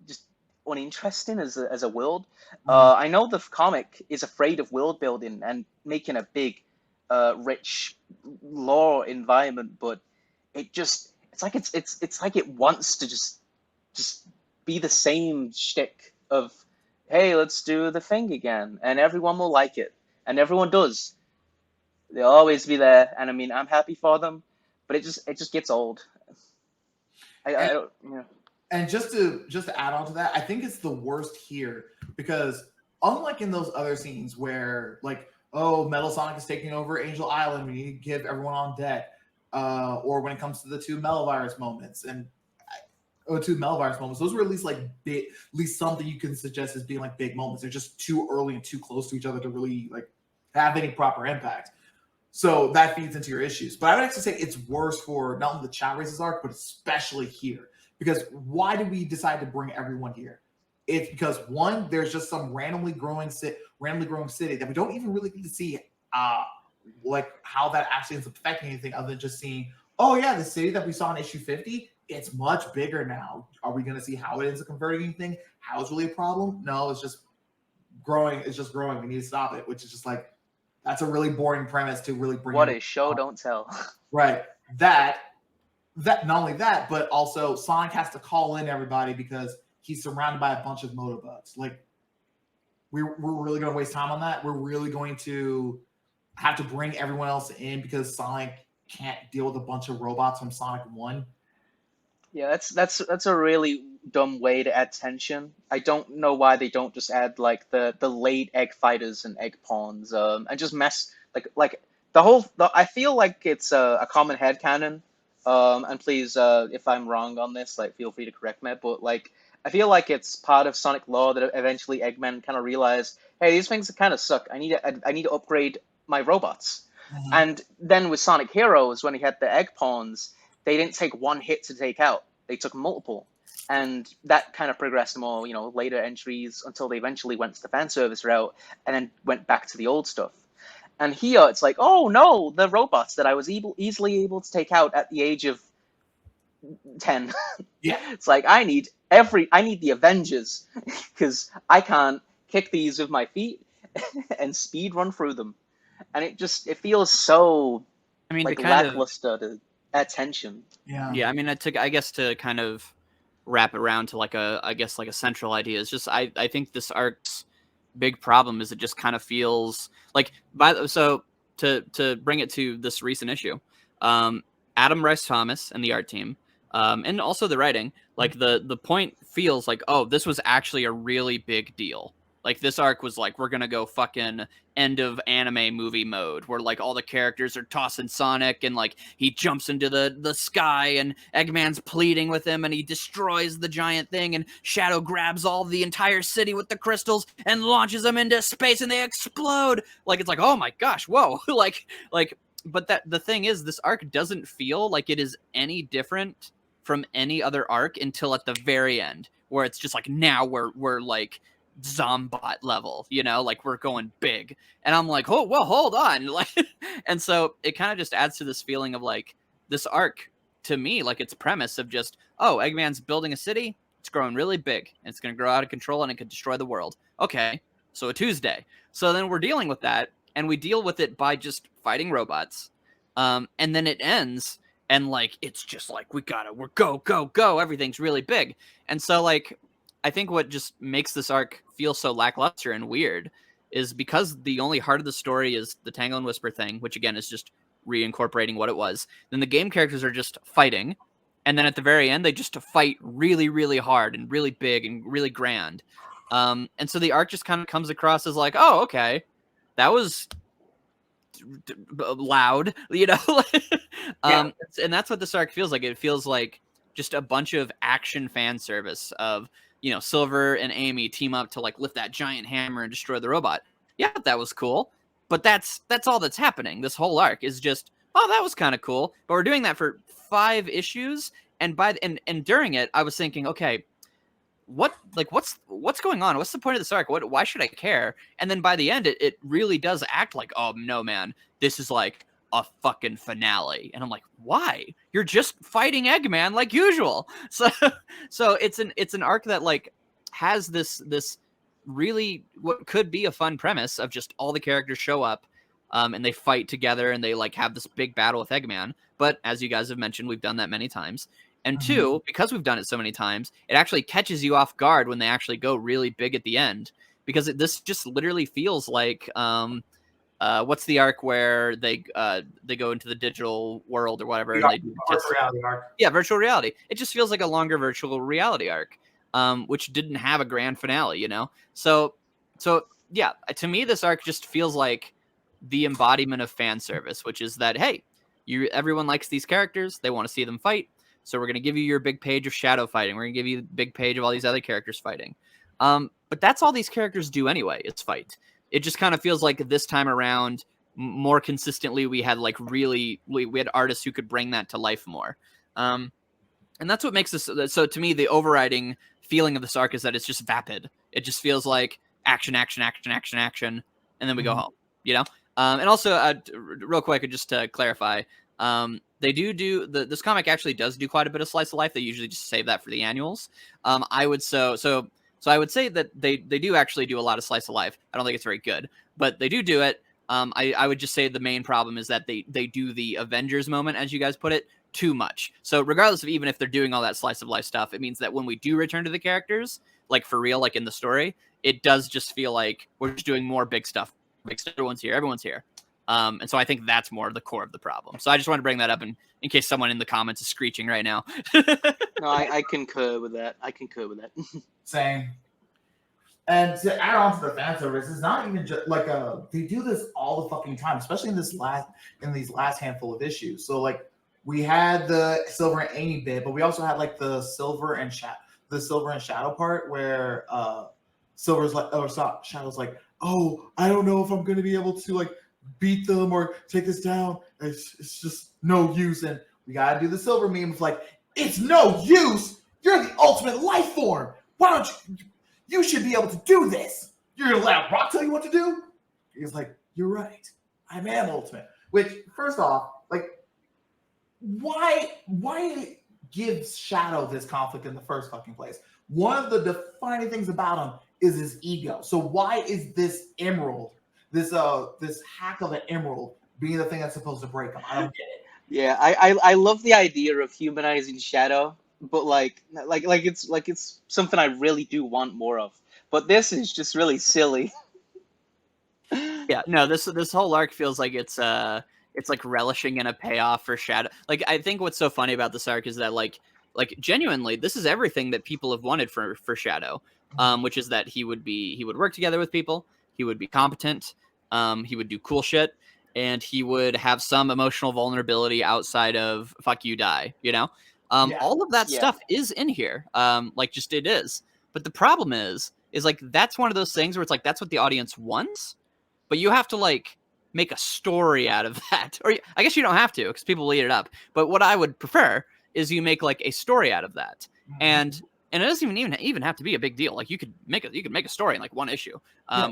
just uninteresting as a world. Mm-hmm. I know the comic is afraid of world building and making a big, rich lore environment, but it's like it wants to just be the same shtick of, hey, let's do the thing again, and everyone will like it, and everyone does. They'll always be there, and I mean, I'm happy for them, but it just gets old. I don't, you know. And just to add on to that, I think it's the worst here because unlike in those other scenes where like, oh, Metal Sonic is taking over Angel Island, we need to give everyone on deck. Or when it comes to the 2 Metal Virus moments. And two Melvirus moments. Those were at least like big, at least something you can suggest as being like big moments. They're just too early and too close to each other to really like have any proper impact. So that feeds into your issues. But I would actually say it's worse for not only the Chat Races arc, but especially here. Because why did we decide to bring everyone here? It's because one, there's just some randomly growing city that we don't even really get to see like how that actually ends up affecting anything other than just seeing, oh yeah, the city that we saw in issue 50, it's much bigger now. Are we going to see how it ends up converting anything? How it's really a problem? No, it's just growing. It's just growing. We need to stop it, which is just like, that's a really boring premise to really bring. What is show don't tell. Right. That not only that, but also Sonic has to call in everybody because he's surrounded by a bunch of motobugs. Like, we're really going to waste time on that. We're really going to have to bring everyone else in because Sonic can't deal with a bunch of robots from Sonic 1. Yeah, that's a really dumb way to add tension. I don't know why they don't just add like the late egg fighters and egg pawns, and just mess like I feel like it's a common headcanon. And please, if I'm wrong on this, like feel free to correct me. But like I feel like it's part of Sonic lore that eventually Eggman kind of realized, hey, these things kind of suck. I need to upgrade my robots. Mm-hmm. And then with Sonic Heroes, when he had the egg pawns, they didn't take one hit to take out. They took multiple. And that kind of progressed more, later entries until they eventually went to the fan service route and then went back to the old stuff. And here it's like, oh no, the robots that I was easily able to take out at the age of 10. Yeah. It's like, I need the Avengers because I can't kick these with my feet and speed run through them. And it feels so like lackluster to attention. Yeah. Yeah, I mean, I guess to kind of wrap it around to like a central idea is just I think this arc's big problem is it just kind of feels like to bring it to this recent issue, Adam Rice Thomas and the art team, and also the writing, like the point feels like, oh, this was actually a really big deal. Like this arc was like, we're gonna go fucking end of anime movie mode, where like all the characters are tossing Sonic and like he jumps into the sky and Eggman's pleading with him and he destroys the giant thing and Shadow grabs all the entire city with the crystals and launches them into space and they explode. Like it's like, oh my gosh, whoa. But the thing is, this arc doesn't feel like it is any different from any other arc until at the very end, where it's just like, now we're like Zombot level, like we're going big. And I'm like, oh, well, hold on. Like, and so it kind of just adds to this feeling of like this arc to me, like its premise of just, oh, Eggman's building a city. It's growing really big and it's going to grow out of control and it could destroy the world. Okay. So a Tuesday. So then we're dealing with that and we deal with it by just fighting robots. And then it ends and like, it's just like, we're go. Everything's really big. And so like, I think what just makes this arc feel so lackluster and weird is because the only heart of the story is the Tangle and Whisper thing, which again is just reincorporating what it was. Then the game characters are just fighting. And then at the very end, they just fight really, really hard and really big and really grand. And so the arc just kind of comes across as like, oh, okay, that was loud, Yeah. And that's what this arc feels like. It feels like just a bunch of action fan service of, Silver and Amy team up to like lift that giant hammer and destroy the robot. Yeah, that was cool. But that's all that's happening. This whole arc is just, oh, that was kind of cool. But we're doing that for 5 issues. And and during it, I was thinking, okay, what's going on? What's the point of this arc? Why should I care? And then by the end, it really does act like, oh no, man, this is like a fucking finale. And I'm like, why? You're just fighting Eggman like usual. So it's an arc that like has this really what could be a fun premise of just all the characters show up and they fight together and they like have this big battle with Eggman. But as you guys have mentioned, we've done that many times. And 2, because we've done it so many times, it actually catches you off guard when they actually go really big at the end, because this just literally feels like what's the arc where they go into the digital world or whatever? And they Virtual reality arc. Yeah, virtual reality. It just feels like a longer virtual reality arc, which didn't have a grand finale, So yeah, to me, this arc just feels like the embodiment of fan service, which is that, hey, everyone likes these characters, they want to see them fight, So we're going to give you your big page of Shadow fighting. We're going to give you the big page of all these other characters fighting. But that's all these characters do anyway, is fight. It just kind of feels like this time around, more consistently, we had like we had artists who could bring that to life more. And that's what makes this. So to me, the overriding feeling of this arc is that it's just vapid. It just feels like action, action, action, action, action, and then we go home, you know? And also, real quick, just to clarify, they do this comic actually does do quite a bit of slice of life. They usually just save that for the annuals. I would I would say that they do actually do a lot of slice of life. I don't think it's very good, but they do it. I would just say the main problem is that they do the Avengers moment, as you guys put it, too much. So regardless of even if they're doing all that slice of life stuff, it means that when we do return to the characters, like for real, like in the story, it does just feel like we're just doing more big stuff. Everyone's here. And so I think that's more the core of the problem. So I just want to bring that up in case someone in the comments is screeching right now. No, I concur with that. Same. And to add on to the fan service, it's not even just like they do this all the fucking time, especially in these last handful of issues. So like we had the Silver and Amy bit, but we also had like the Silver and Shadow part where Silver's like, or Shadow's like, oh, I don't know if I'm gonna be able to like beat them or take this down. It's just no use. And we gotta do the Silver meme of like, it's no use. You're the ultimate life form. Why don't you should be able to do this. You're gonna let Rock tell you what to do? He's like, you're right. I am ultimate. Which, first off, like, why give Shadow this conflict in the first fucking place? One of the defining things about him is his ego. So why is this emerald, this hack of an emerald, being the thing that's supposed to break him? I don't get it. Yeah, I love the idea of humanizing Shadow, but like it's something I really do want more of. But this is just really silly. Yeah, no, this whole arc feels like it's like relishing in a payoff for Shadow. Like, I think what's so funny about this arc is that like genuinely, this is everything that people have wanted for Shadow, which is that he would work together with people, he would be competent, he would do cool shit, and he would have some emotional vulnerability outside of fuck you die, you know? All of that stuff is in here. Like, just it is. But the problem is like that's one of those things where it's like that's what the audience wants, but you have to like make a story out of that. Or I guess you don't have to because people will eat it up. But what I would prefer is you make like a story out of that. And it doesn't even have to be a big deal. Like you could make a story in like one issue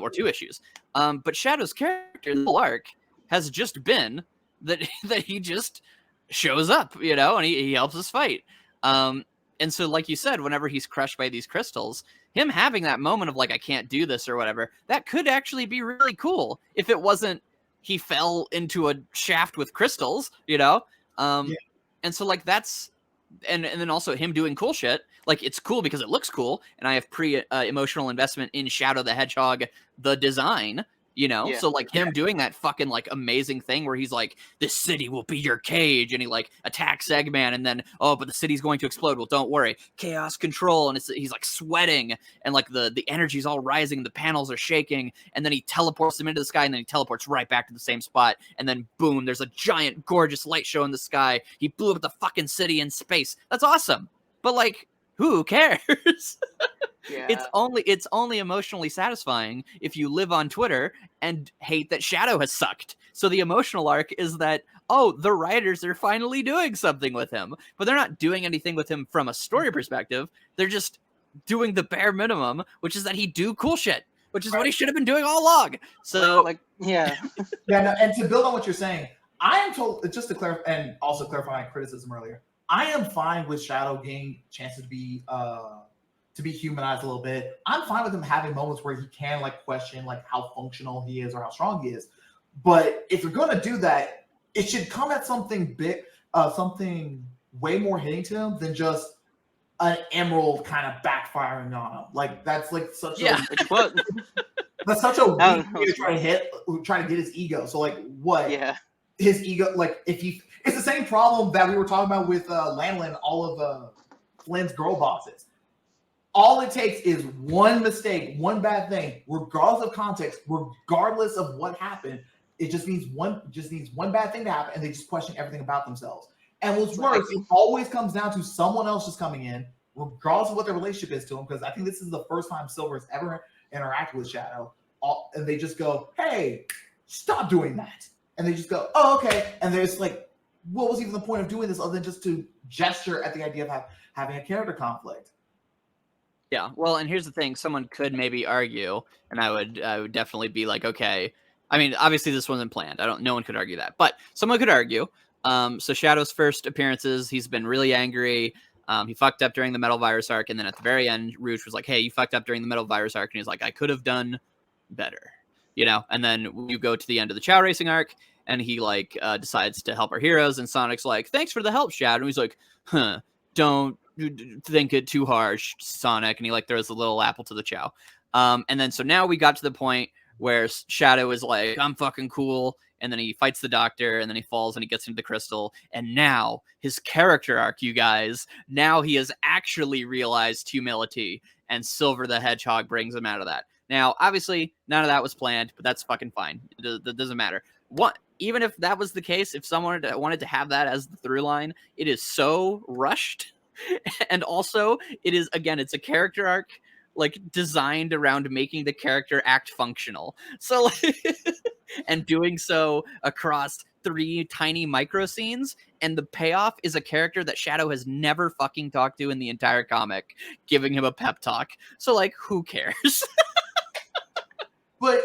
or two issues. But Shadow's character in the whole arc has just been that he just shows up, you know, and he helps us fight. And so, like you said, whenever he's crushed by these crystals, him having that moment of like, I can't do this or whatever, that could actually be really cool if it wasn't he fell into a shaft with crystals, you know? And so like that's, and then also him doing cool shit. Like it's cool because it looks cool. And I have emotional investment in Shadow the Hedgehog, the design, you know? So like him doing that fucking like amazing thing where he's like, this city will be your cage. And he like attacks Eggman and then, oh, but the city's going to explode. Well, don't worry. Chaos control. And he's like sweating and like the energy's all rising. The panels are shaking. And then he teleports them into the sky and then he teleports right back to the same spot. And then boom, there's a giant, gorgeous light show in the sky. He blew up the fucking city in space. That's awesome. But like, who cares? It's only emotionally satisfying if you live on Twitter and hate that Shadow has sucked. So the emotional arc is that, oh, the writers are finally doing something with him, but they're not doing anything with him from a story perspective. They're just doing the bare minimum, which is that he do cool shit, which is what he should have been doing all along. So like, no, and to build on what you're saying, I am told, just to clarify, and also clarify my criticism earlier, I am fine with Shadow getting chances to be humanized a little bit. I'm fine with him having moments where he can like question like how functional he is or how strong he is. But if you're going to do that, it should come at something big, something way more hitting to him than just an emerald kind of backfiring on him. Like that's like such that's such a weak way to try to get his ego. So like what? Yeah. His ego, like it's the same problem that we were talking about with Lanolin, all of Flynn's girl bosses. All it takes is one mistake, one bad thing, regardless of context, regardless of what happened. It just needs one bad thing to happen, and they just question everything about themselves. And what's worse, it always comes down to someone else just coming in, regardless of what their relationship is to him, because I think this is the first time Silver has ever interacted with Shadow, and they just go, hey, stop doing that. And they just go, oh, okay. And there's like, what was even the point of doing this other than just to gesture at the idea of having a character conflict? Yeah, well, and here's the thing: someone could maybe argue, and I would definitely be like, okay. I mean, obviously this wasn't planned. No one could argue that, but someone could argue. So Shadow's first appearances, he's been really angry. He fucked up during the Metal Virus arc, and then at the very end, Rouge was like, "Hey, you fucked up during the Metal Virus arc," and he's like, "I could have done better," And then you go to the end of the Chow Racing arc, and he like decides to help our heroes, and Sonic's like, "Thanks for the help, Shadow." And he's like, "Huh, don't think it too harsh, Sonic," and he like throws a little apple to the Chow. And then so now we got to the point where Shadow is like, I'm fucking cool, and then he fights the Doctor, and then he falls and he gets into the crystal, and now his character arc, you guys, now he has actually realized humility, and Silver the Hedgehog brings him out of that. Now, obviously, none of that was planned, but that's fucking fine. It doesn't matter. Even if that was the case, if someone wanted to have that as the through line, it is so rushed. And also, it is, again, it's a character arc like designed around making the character act functional. So, like, and doing so across 3 tiny micro scenes, and the payoff is a character that Shadow has never fucking talked to in the entire comic, giving him a pep talk. So, like, who cares? But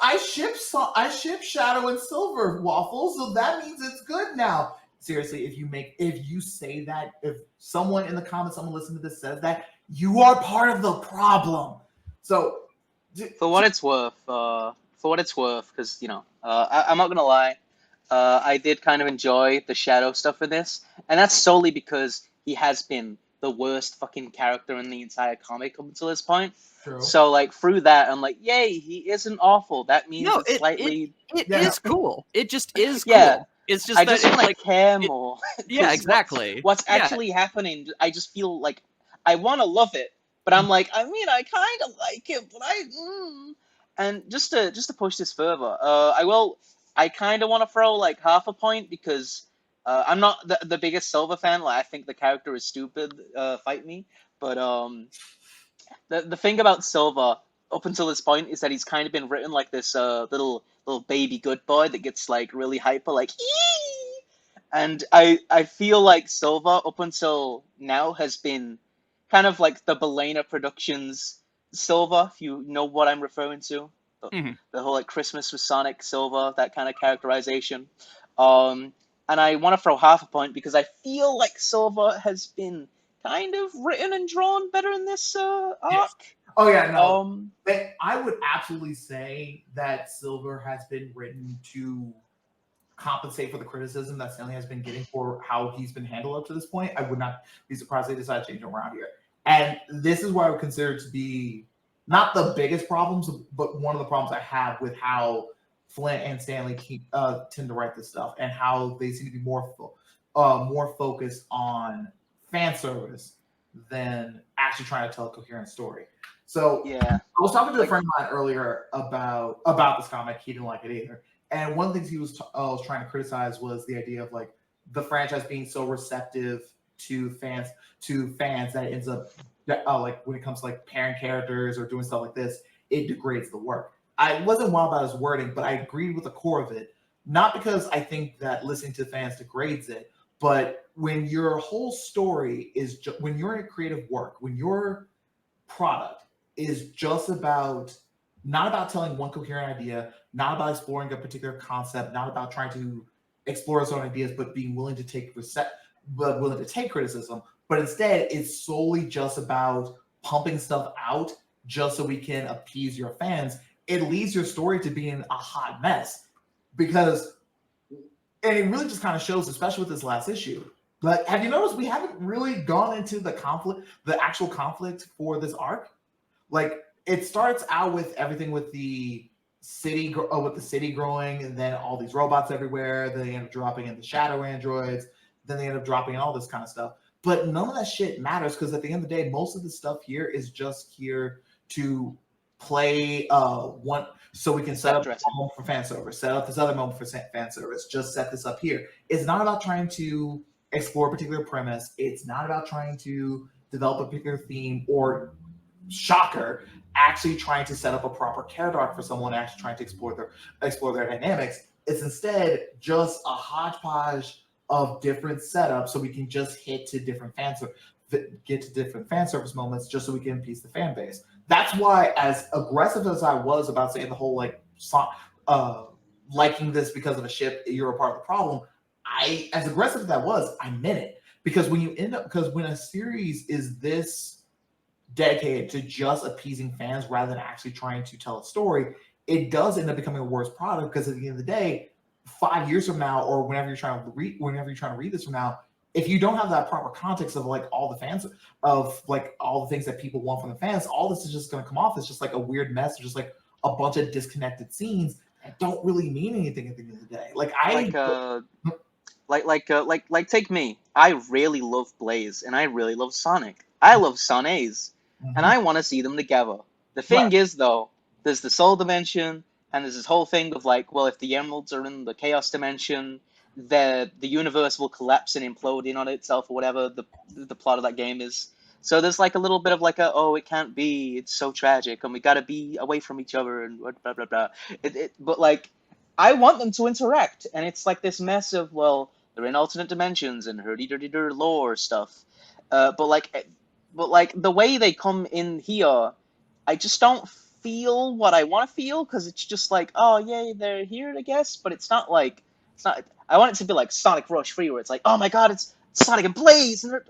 I ship Shadow and Silver, Waffles, so that means it's good now. Seriously, if you say that, if someone in the comments, someone listening to this says that, you are part of the problem. So, for what it's worth, because I'm not gonna lie, I did kind of enjoy the Shadow stuff in this, and that's solely because he has been the worst fucking character in the entire comic up until this point. true. So like through that, I'm like, yay, he isn't awful. That means it's slightly. It is cool. It just is Yeah. cool. It's just I that just it's want to care more. Yeah, exactly. What's actually happening? I just feel like I want to love it, but I'm like, I mean, I kind of like it, but And just to push this further, I kind of want to throw like half a point because I'm not the biggest Silver fan. Like, I think the character is stupid. Fight me, but the thing about Silver up until this point is that he's kind of been written like this little baby good boy that gets like really hyper, like ee! And I feel like Silver up until now has been kind of like the Belena Productions Silver, if you know what I'm referring to. The whole like Christmas with Sonic Silver, that kind of characterization. And I want to throw half a point because I feel like Silver has been kind of written and drawn better in this arc. Yes. Oh yeah, no. I would absolutely say that Silver has been written to compensate for the criticism that Stanley has been getting for how he's been handled up to this point. I would not be surprised if they decide to change him around here. And this is what I would consider to be not the biggest problems, but one of the problems I have with how Flint and Stanley tend to write this stuff, and how they seem to be more focused on fan service than actually trying to tell a coherent story. So yeah, I was talking to a friend of mine earlier about this comic. He didn't like it either. And one of the things he was trying to criticize was the idea of like the franchise being so receptive to fans that it ends up like when it comes to like pairing characters or doing stuff like this, it degrades the work. I wasn't wild about his wording, but I agreed with the core of it. Not because I think that listening to fans degrades it, but when your whole story is when you're in a creative work, when your product is just not about telling one coherent idea, not about exploring a particular concept, not about trying to explore its own ideas, but being willing to take criticism, but instead it's solely just about pumping stuff out just so we can appease your fans, it leads your story to being a hot mess. And it really just kind of shows, especially with this last issue. But have you noticed we haven't really gone into the actual conflict for this arc? Like, it starts out with everything with the city growing, and then all these robots everywhere. Then they end up dropping in the shadow androids. Then they end up dropping in all this kind of stuff. But none of that shit matters because at the end of the day, most of the stuff here is just here to play one, so we can set up a moment for fan service, set up this other moment for fan service. Just set this up here. It's not about trying to explore a particular premise. It's not about trying to develop a particular theme or, shocker, actually trying to set up a proper character arc for someone, actually trying to explore their dynamics. It's instead just a hodgepodge of different setups, so we can just get to different fan service moments, just so we can appease the fan base. That's why, as aggressive as I was about saying the whole liking this because of a ship, you're a part of the problem. As aggressive as that was, I meant it, because when a series is this dedicated to just appeasing fans rather than actually trying to tell a story, it does end up becoming a worse product, because at the end of the day, 5 years from now, or whenever you're trying to read this from now, if you don't have that proper context of like all the fans, of like all the things that people want from the fans, all this is just going to come off as just like a weird mess, just like a bunch of disconnected scenes that don't really mean anything at the end of the day. Like take me. I really love Blaze and I really love Sonic. I love Sonics, and I want to see them together. The thing is, though, there's the Soul Dimension, and there's this whole thing of like, well, if the Emeralds are in the Chaos Dimension, the universe will collapse and implode in on itself, or whatever the plot of that game is. So there's like a little bit of like it can't be, it's so tragic, and we gotta be away from each other, and blah blah blah. But like, I want them to interact, and it's like this mess of, well, they're in alternate dimensions and herdy-dirty-dir lore stuff. But like the way they come in here, I just don't feel what I want to feel, because it's just like, oh yay, they're here, I guess, but it's not. I want it to be like Sonic Rush 3, where it's like, oh my god, it's Sonic and Blaze, and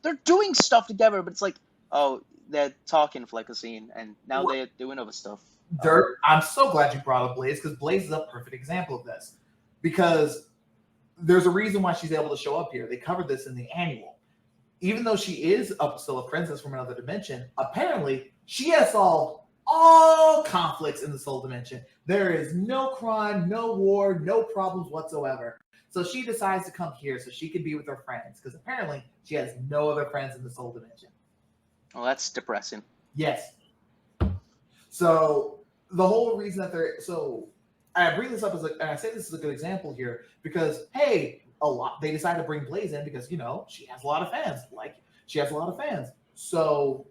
they're doing stuff together, but it's like, oh, they're talking for like a scene, and now they're doing other stuff. Derp, I'm so glad you brought up Blaze, because Blaze is a perfect example of this, because there's a reason why she's able to show up here. They covered this in the annual. Even though she is still a princess from another dimension, apparently she has solved all conflicts in the Soul Dimension. There is no crime, no war, no problems whatsoever. So she decides to come here so she can be with her friends, because apparently she has no other friends in the Soul Dimension. Well, that's depressing. Yes. So the whole reason that I bring this up and I say this is a good example here, because hey, they decided to bring Blaze in because, she has a lot of fans. So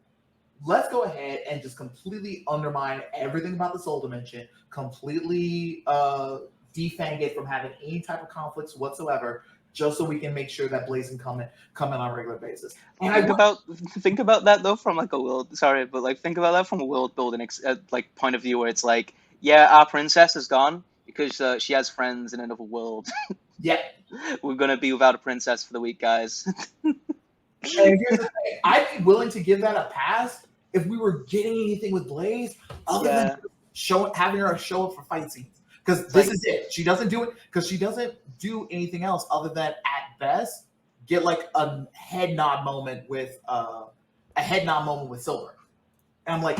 let's go ahead and just completely undermine everything about the Soul Dimension, completely defang it from having any type of conflicts whatsoever, just so we can make sure that Blaze can come in on a regular basis. And think about that though from like a world. Sorry, but like think about that from a world building like point of view, where it's like, yeah, our princess is gone because she has friends in another world. Yeah, we're gonna be without a princess for the week, guys. And here's the thing: I'd be willing to give that a pass if we were getting anything with Blaze other than having her show up for fight scenes. Because this is it. She doesn't do it because she doesn't do anything else other than at best get like a head nod moment with Silver. And I'm like,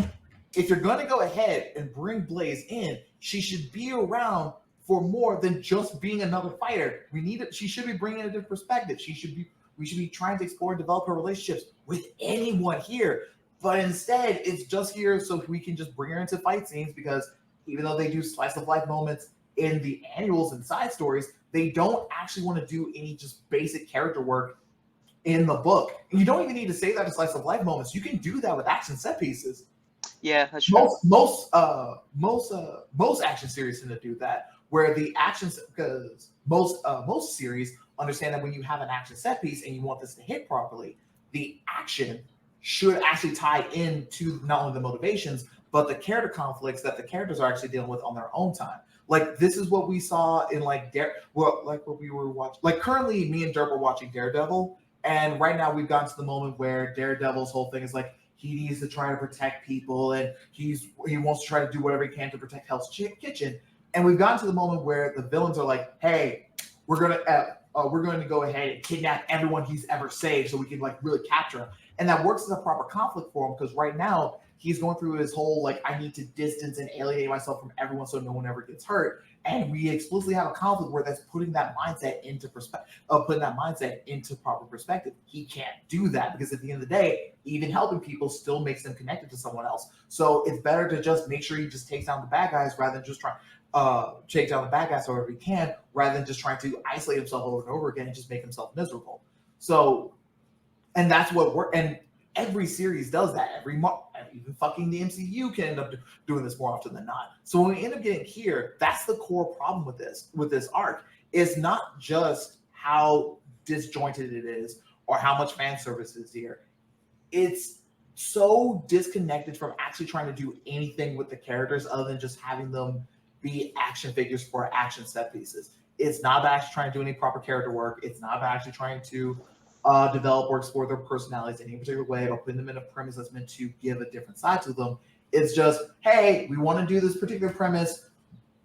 if you're going to go ahead and bring Blaze in, she should be around for more than just being another fighter. She should be bringing a different perspective. We should be trying to explore and develop her relationships with anyone here. But instead, it's just here so we can just bring her into fight scenes, because even though they do slice of life moments in the annuals and side stories, they don't actually want to do any just basic character work in the book. And you don't even need to say that in slice of life moments. You can do that with action set pieces. Yeah, that's true. Most action series tend to do that, where the actions, because most series understand that when you have an action set piece and you want this to hit properly, the action should actually tie into not only the motivations, but the character conflicts that the characters are actually dealing with on their own time. Like, this is what we saw in like what we were watching. Like, currently, me and Derp are watching Daredevil, and right now we've gotten to the moment where Daredevil's whole thing is like, he needs to try to protect people, and he wants to try to do whatever he can to protect Hell's Kitchen. And we've gotten to the moment where the villains are like, hey, we're going to go ahead and kidnap everyone he's ever saved so we can like really capture him. And that works as a proper conflict for him, because right now he's going through his whole like, I need to distance and alienate myself from everyone so no one ever gets hurt. And we explicitly have a conflict where that's putting that mindset into proper perspective. He can't do that, because at the end of the day, even helping people still makes them connected to someone else. So it's better to just make sure he just takes down the bad guys rather than just trying take down the bad guys however he can, rather than just trying to isolate himself over and over again and just make himself miserable. So, and that's and every series does that. Even fucking the MCU can end up doing this more often than not. So when we end up getting here, that's the core problem with this arc. Is not just how disjointed it is or how much fan service is here. It's so disconnected from actually trying to do anything with the characters other than just having them be action figures for action set pieces. It's not about actually trying to do any proper character work. It's not about actually trying to develop or explore their personalities in any particular way or putting them in a premise that's meant to give a different side to them. It's just, hey, we want to do this particular premise.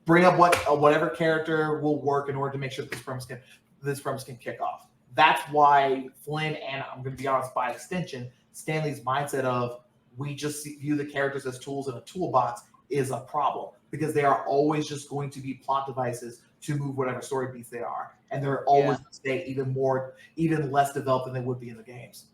Bring up whatever character will work in order to make sure this premise can kick off. That's why Flynn, and I'm going to be honest, by extension, Stanley's mindset of we just view the characters as tools in a toolbox is a problem, because they are always just going to be plot devices to move whatever story beats they are, and they're always going to stay even less developed than they would be in the games.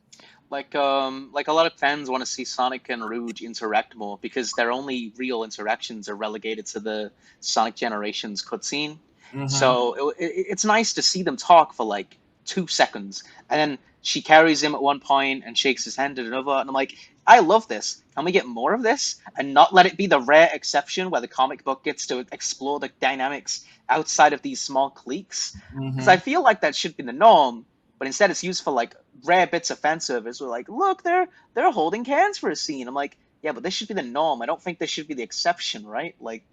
Like a lot of fans want to see Sonic and Rouge interact more because their only real interactions are relegated to the Sonic Generations cutscene. Mm-hmm. So it's nice to see them talk for like 2 seconds, and then she carries him at one point and shakes his hand at another, and I'm like, I love this. Can we get more of this and not let it be the rare exception where the comic book gets to explore the dynamics outside of these small cliques? Because I feel like that should be the norm, but instead it's used for like rare bits of fan service. We're like, look, they're holding hands for a scene. I'm like, yeah, but this should be the norm. I don't think this should be the exception, right? Like,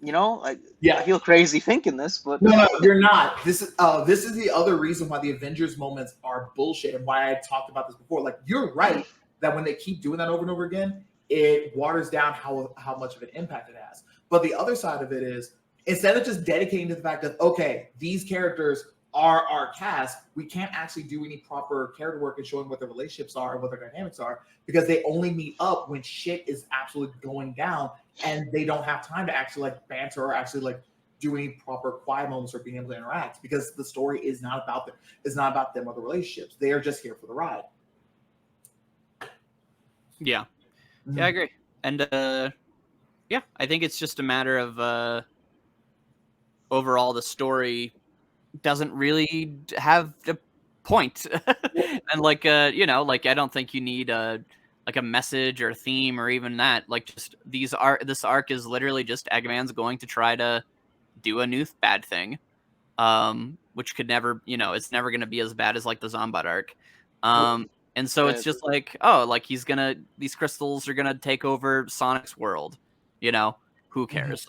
you know, I feel crazy thinking this, but no, you're not. This is the other reason why the Avengers moments are bullshit, and why I talked about this before. Like, you're right that when they keep doing that over and over again, it waters down how much of an impact it has. But the other side of it is, instead of just dedicating to the fact that, okay, these characters are our cast, we can't actually do any proper character work and showing what their relationships are and what their dynamics are, because they only meet up when shit is absolutely going down, and they don't have time to actually like banter or actually like do any proper quiet moments or being able to interact, because the story is not about them or the relationships. They are just here for the ride. Yeah. Yeah, I agree. And I think it's just a matter of overall the story doesn't really have a point. And like I don't think you need a message or a theme or even that. Like, just this arc is literally just Eggman's going to try to do a new bad thing, which could never, it's never going to be as bad as like the Zombot arc. And so it's just like, these crystals are gonna take over Sonic's world, who cares?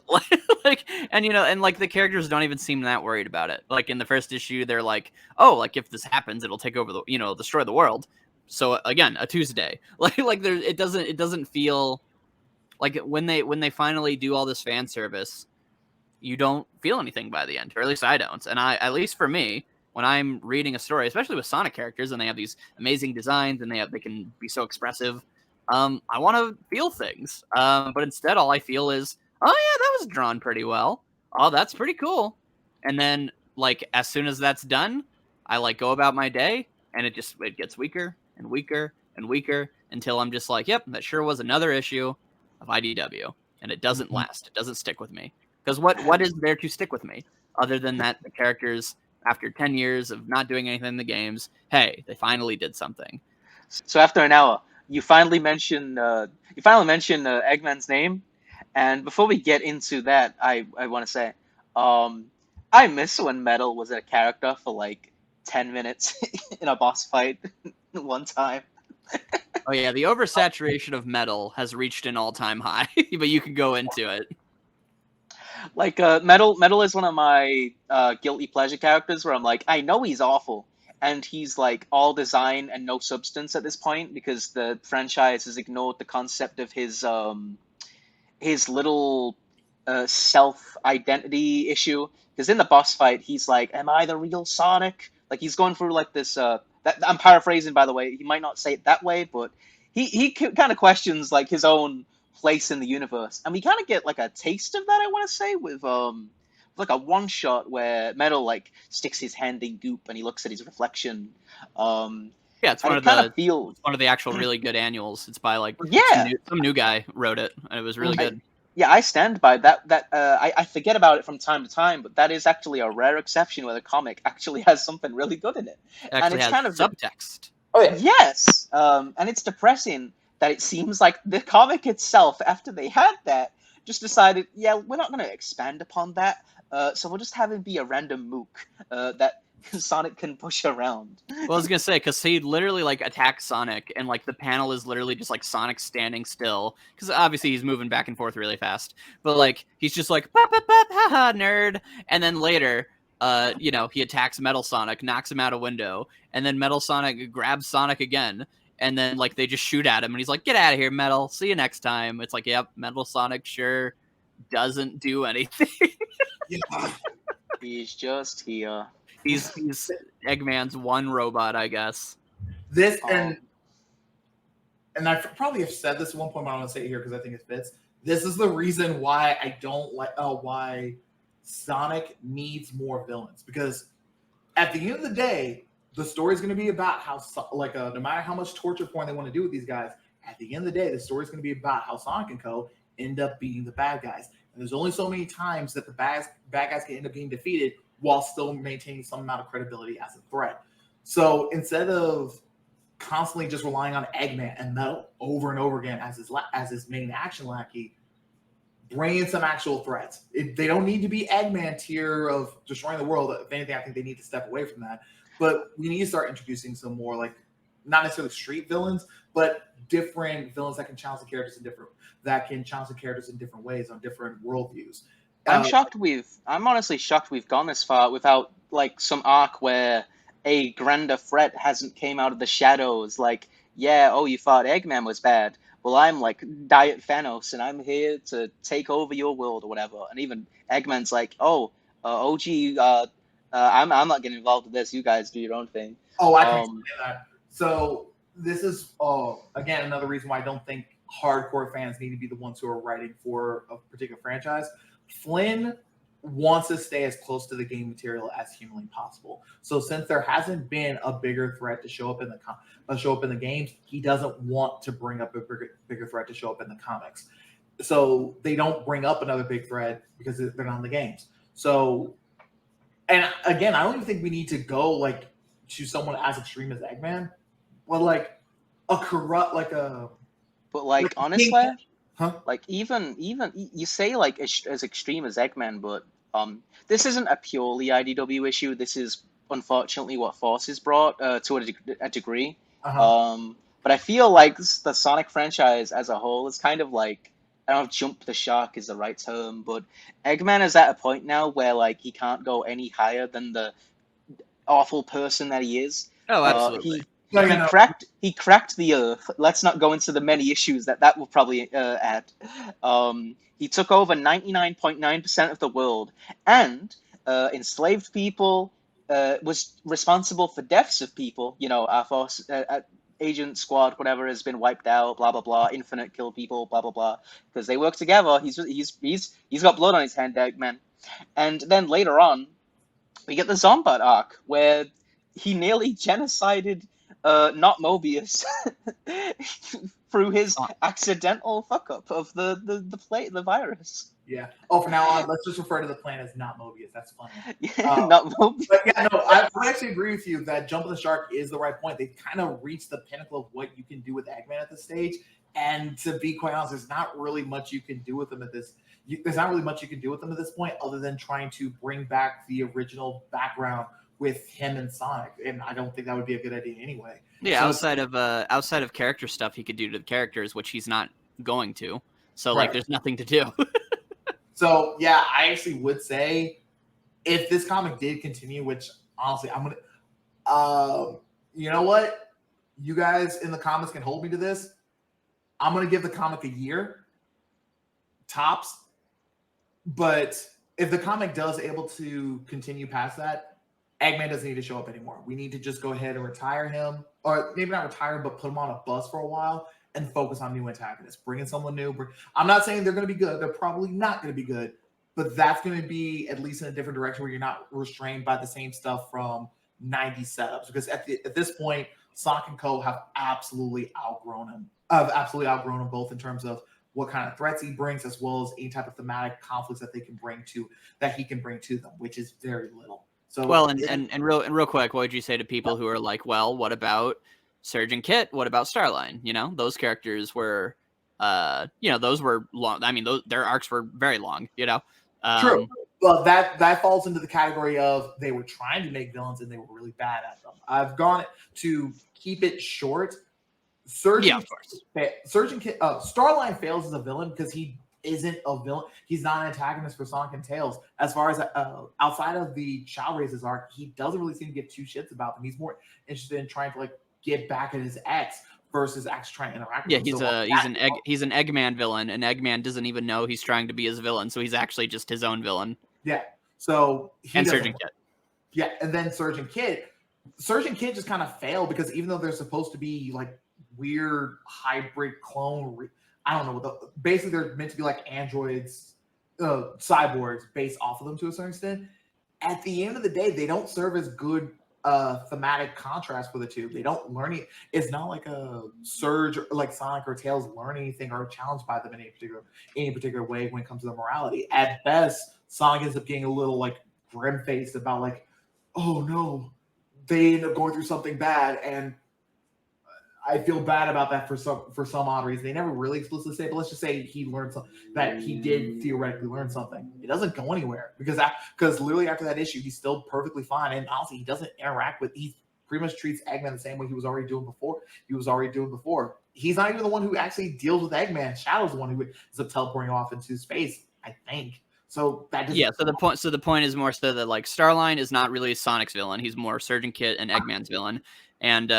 And the characters don't even seem that worried about it. Like in the first issue, they're like, if this happens, it'll take over destroy the world. So again, a Tuesday. It doesn't feel like when they finally do all this fan service, you don't feel anything by the end, or at least I don't. And at least for me, when I'm reading a story, especially with Sonic characters, and they have these amazing designs and they can be so expressive, I want to feel things. But instead, all I feel is, oh yeah, that was drawn pretty well. Oh, that's pretty cool. And then, as soon as that's done, I go about my day, and it gets weaker and weaker and weaker until I'm just like, yep, that sure was another issue of IDW, and it doesn't last. It doesn't stick with me, because what is there to stick with me other than that the characters, after 10 years of not doing anything in the games, hey, they finally did something. So after an hour, you finally mention Eggman's name, and before we get into that, I want to say, I miss when Metal was a character for like 10 minutes in a boss fight one time. Oh yeah, the oversaturation of Metal has reached an all-time high, but you can go into it. Metal is one of my guilty pleasure characters where I'm like, I know he's awful, and he's like all design and no substance at this point, because the franchise has ignored the concept of his little self-identity issue. Because in the boss fight, he's like, am I the real Sonic? Like, he's going through like this, I'm paraphrasing, by the way, he might not say it that way, but he kind of questions like his own place in the universe, and we kind of get like a taste of that, I want to say, with like a one shot where Metal like sticks his hand in goop and he looks at his reflection. It's one of the actual really good annuals. It's by some new guy wrote it, and it was really good. Yeah, I stand by that. I forget about it from time to time, but that is actually a rare exception where the comic actually has something really good in it, and Actually it's has kind of subtext. Oh yeah. yes, and it's depressing that it seems like the comic itself, after they had that, just decided, yeah, we're not going to expand upon that, so we'll just have it be a random mook that Sonic can push around. Well, I was gonna say, because he literally like attacks Sonic, and like the panel is literally just like Sonic standing still, because obviously he's moving back and forth really fast. But like he's just like pop pop pop, haha, nerd. And then later, you know, he attacks Metal Sonic, knocks him out a window, and then Metal Sonic grabs Sonic again, and then like they just shoot at him, and he's like, "Get out of here, Metal! See you next time." It's like, yep, Metal Sonic sure doesn't do anything. Yeah. He's just here. He's Eggman's one robot, I guess. This Um, and I probably have said this at one point, but I want to say it here because I think it fits. This is the reason why I don't like why Sonic needs more villains, because at the end of the day, the story is going to be about how no matter how much torture porn they want to do with these guys, at the end of the day, the story is going to be about how Sonic and Co. end up beating the bad guys. And there's only so many times that the bad guys can end up getting defeated while still maintaining some amount of credibility as a threat. So instead of constantly just relying on Eggman and Metal over and over again as his main action lackey, bring in some actual threats. They don't need to be Eggman tier of destroying the world. If anything, I think they need to step away from that. But we need to start introducing some more, like, not necessarily street villains, but different villains that can challenge the characters in different ways on different worldviews. I'm honestly shocked we've gone this far without like some arc where a grander threat hasn't came out of the shadows. Like, yeah, oh, you thought Eggman was bad. Well, I'm like Diet Thanos, and I'm here to take over your world or whatever. And even Eggman's like, oh, OG, I'm not getting involved with this. You guys do your own thing. Oh, I can say that. So this is again another reason why I don't think hardcore fans need to be the ones who are writing for a particular franchise. Flynn wants to stay as close to the game material as humanly possible. So since there hasn't been a bigger threat to show up in the games, he doesn't want to bring up a bigger threat to show up in the comics. So they don't bring up another big threat because they're not in the games. So, and again, I don't even think we need to go like to someone as extreme as Eggman, but like a corrupt, like a. But like honestly. Huh? Like even you say like as extreme as Eggman, but this isn't a purely IDW issue. This is unfortunately what Forces brought to a degree. Uh-huh. But I feel like the Sonic franchise as a whole is kind of like, I don't know if jump the shark is the right term, but Eggman is at a point now where like he can't go any higher than the awful person that he is. Oh, absolutely. He cracked the earth. Let's not go into the many issues that will probably add. He took over 99.9% of the world and enslaved people. Was responsible for deaths of people. You know, our force, agent squad, whatever, has been wiped out. Blah blah blah. Infinite kill people. Blah blah blah. Because they work together. He's got blood on his hand, Eggman. And then later on, we get the Zombat arc where he nearly genocided not Mobius through his accidental fuck up of the virus. Yeah. Oh, from now on, let's just refer to the plan as not Mobius. That's funny. Not Mobius. But yeah, no, I actually agree with you that Jump of the Shark is the right point. They've kind of reached the pinnacle of what you can do with Eggman at this stage. And to be quite honest, there's not really much you can do with them at this. There's not really much you can do with them at this point, other than trying to bring back the original background with him and Sonic, and I don't think that would be a good idea anyway. Yeah, so, outside of character stuff he could do to the characters, which he's not going to. So like, there's nothing to do. So yeah, I actually would say if this comic did continue, which honestly I'm gonna, you know what, you guys in the comments can hold me to this. I'm gonna give the comic a year tops, but if the comic does able to continue past that, Eggman doesn't need to show up anymore. We need to just go ahead and retire him, or maybe not retire him, but put him on a bus for a while and focus on new antagonists. Bring in someone new. I'm not saying they're going to be good. They're probably not going to be good, but that's going to be at least in a different direction where you're not restrained by the same stuff from 90 setups. Because at this point, Sonic and Co. have absolutely outgrown him. Both in terms of what kind of threats he brings, as well as any type of thematic conflicts that he can bring to them, which is very little. So well, and real quick, what would you say to people who are like, well, what about Surge and Kit? What about Starline? You know, those characters were, those were long. I mean, their arcs were very long. You know, true. Well, that falls into the category of they were trying to make villains and they were really bad at them. I've gone to keep it short. Surge and Kit, Starline fails as a villain because he isn't a villain. He's not an antagonist for Sonic and Tails. As far as outside of the Child Races arc, he doesn't really seem to give two shits about them. He's more interested in trying to like get back at his ex versus actually trying to interact with him. He's an Eggman villain, and Eggman doesn't even know he's trying to be his villain, so he's actually just his own villain. Yeah. So Surge and Kit. Yeah, and then Surge and Kit just kind of fail because even though they're supposed to be like weird hybrid clone, I don't know basically they're meant to be like androids, cyborgs based off of them to a certain extent. At the end of the day, they don't serve as good thematic contrast for the two. They don't learn it. It's not like a Surge or like Sonic or Tails learn anything or are challenged by them in any particular way when it comes to the morality. At best, Sonic ends up getting a little like grim-faced about like, oh no, they end up going through something bad, and I feel bad about that for some odd reason. They never really explicitly say, but let's just say he learned something, that he did theoretically learn something. It doesn't go anywhere because literally after that issue, he's still perfectly fine. And honestly, he doesn't interact with, he pretty much treats Eggman the same way he was already doing before. He's not even the one who actually deals with Eggman. Shadow's the one who is up teleporting off into space, I think. So that the point is more so that like Starline is not really Sonic's villain. He's more Surge and Kit and Eggman's villain. And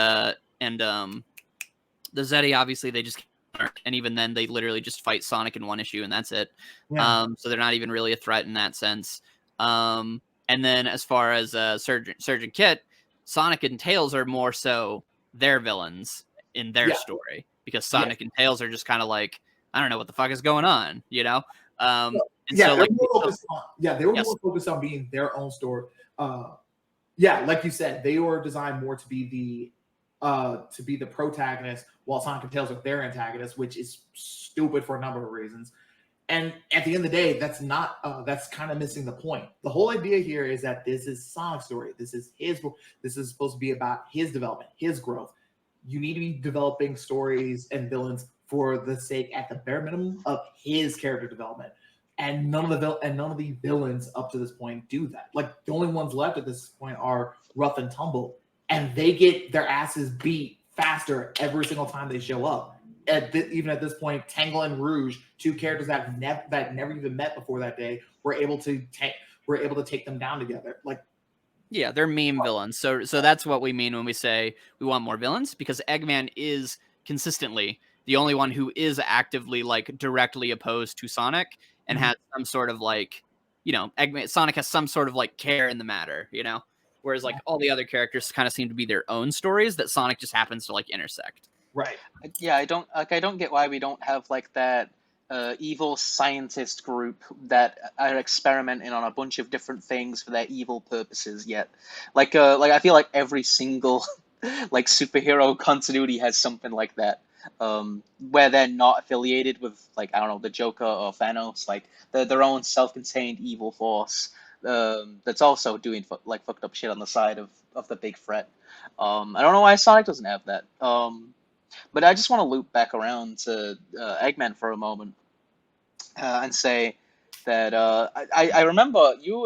the Zeti, obviously, they just can't, and even then, they literally just fight Sonic in one issue, and that's it. Yeah. So they're not even really a threat in that sense. And then as far as Surge and Kit, Sonic and Tails are more so their villains in their story, because Sonic and Tails are just kind of like, I don't know what the fuck is going on, you know? They were more focused on being their own story. Like you said, they were designed more to be the protagonist, while Sonic and Tails are their antagonists, which is stupid for a number of reasons. And at the end of the day, that's kind of missing the point. The whole idea here is that this is Sonic's story. This is supposed to be about his development, his growth. You need to be developing stories and villains for the sake, at the bare minimum, of his character development. And none of the villains up to this point do that. Like, the only ones left at this point are Rough and Tumble, and they get their asses beat faster every single time they show up. Even at this point, Tangle and Rouge, two characters that never even met before that day, were able to take them down together. Like, yeah, they're meme villains. So that's what we mean when we say we want more villains, because Eggman is consistently the only one who is actively like directly opposed to Sonic and has some sort of like, you know, Sonic has some sort of like care in the matter, you know? Whereas like all the other characters kind of seem to be their own stories that Sonic just happens to like intersect. Right. Yeah, I don't get why we don't have like that evil scientist group that are experimenting on a bunch of different things for their evil purposes yet. Like I feel like every single like superhero continuity has something like that. Where they're not affiliated with, like, I don't know, the Joker or Thanos, like they're their own self-contained evil force that's also doing fucked up shit on the side of the big threat. I don't know why Sonic doesn't have that. But I just want to loop back around to Eggman for a moment and say that I remember you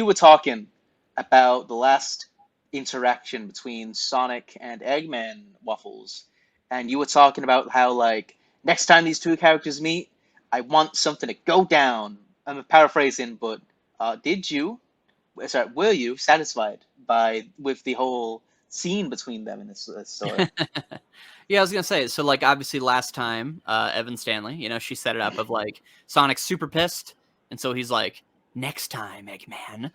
were talking about the last interaction between Sonic and Eggman Waffles. And you were talking about how, like, next time these two characters meet, I want something to go down. I'm paraphrasing, but were you satisfied with the whole scene between them in this story? Yeah, I was going to say, so, like, obviously last time, Evan Stanley, you know, she set it up of, like, Sonic's super pissed, and so he's like, next time, Eggman.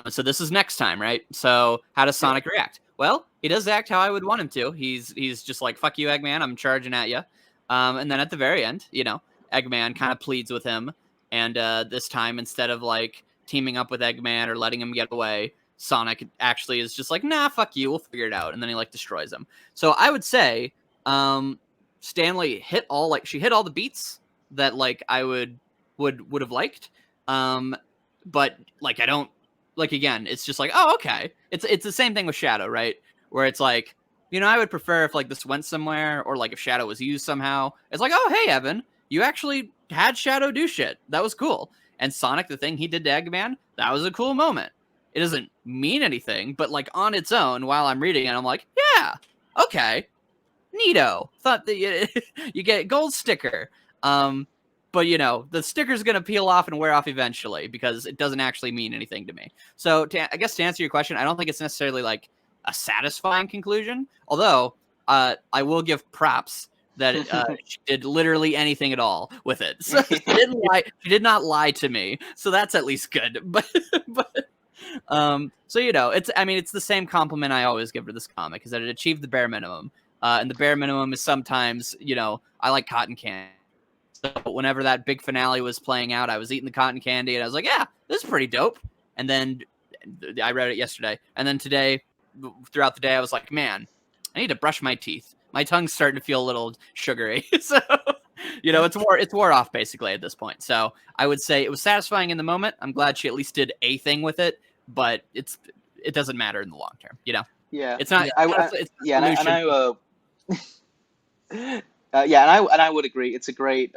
So this is next time, right? So how does Sonic react? Well, he does act how I would want him to. He's just like, fuck you, Eggman, I'm charging at you. And then at the very end, you know, Eggman kind of pleads with him. And this time, instead of like teaming up with Eggman or letting him get away, Sonic actually is just like, nah, fuck you, we'll figure it out. And then he like destroys him. So I would say Stanley hit all the beats that like I would have liked. But like I don't like, again, it's just like, oh, okay. It's the same thing with Shadow, right? Where it's like, I would prefer if like this went somewhere, or like if Shadow was used somehow. It's like, oh, hey, Evan, you actually had Shadow do shit. That was cool. And Sonic, the thing he did to Eggman, that was a cool moment. It doesn't mean anything, but like on its own, while I'm reading it, I'm like, yeah, okay, neato. Thought that you get gold sticker. But the sticker's gonna peel off and wear off eventually because it doesn't actually mean anything to me. So I guess to answer your question, I don't think it's necessarily like a satisfying conclusion. Although I will give props that she did literally anything at all with it. So she didn't lie. She did not lie to me. So that's at least good. But so it's the same compliment I always give to this comic, is that it achieved the bare minimum. And the bare minimum is sometimes, I like cotton candy. So whenever that big finale was playing out, I was eating the cotton candy and I was like, yeah, this is pretty dope. And then I read it yesterday. And then today, throughout the day, I was like, man, I need to brush my teeth. My tongue's starting to feel a little sugary. So, it's wore off basically at this point. So I would say it was satisfying in the moment. I'm glad she at least did a thing with it, but it doesn't matter in the long term, Yeah. It's not. And I would agree. It's a great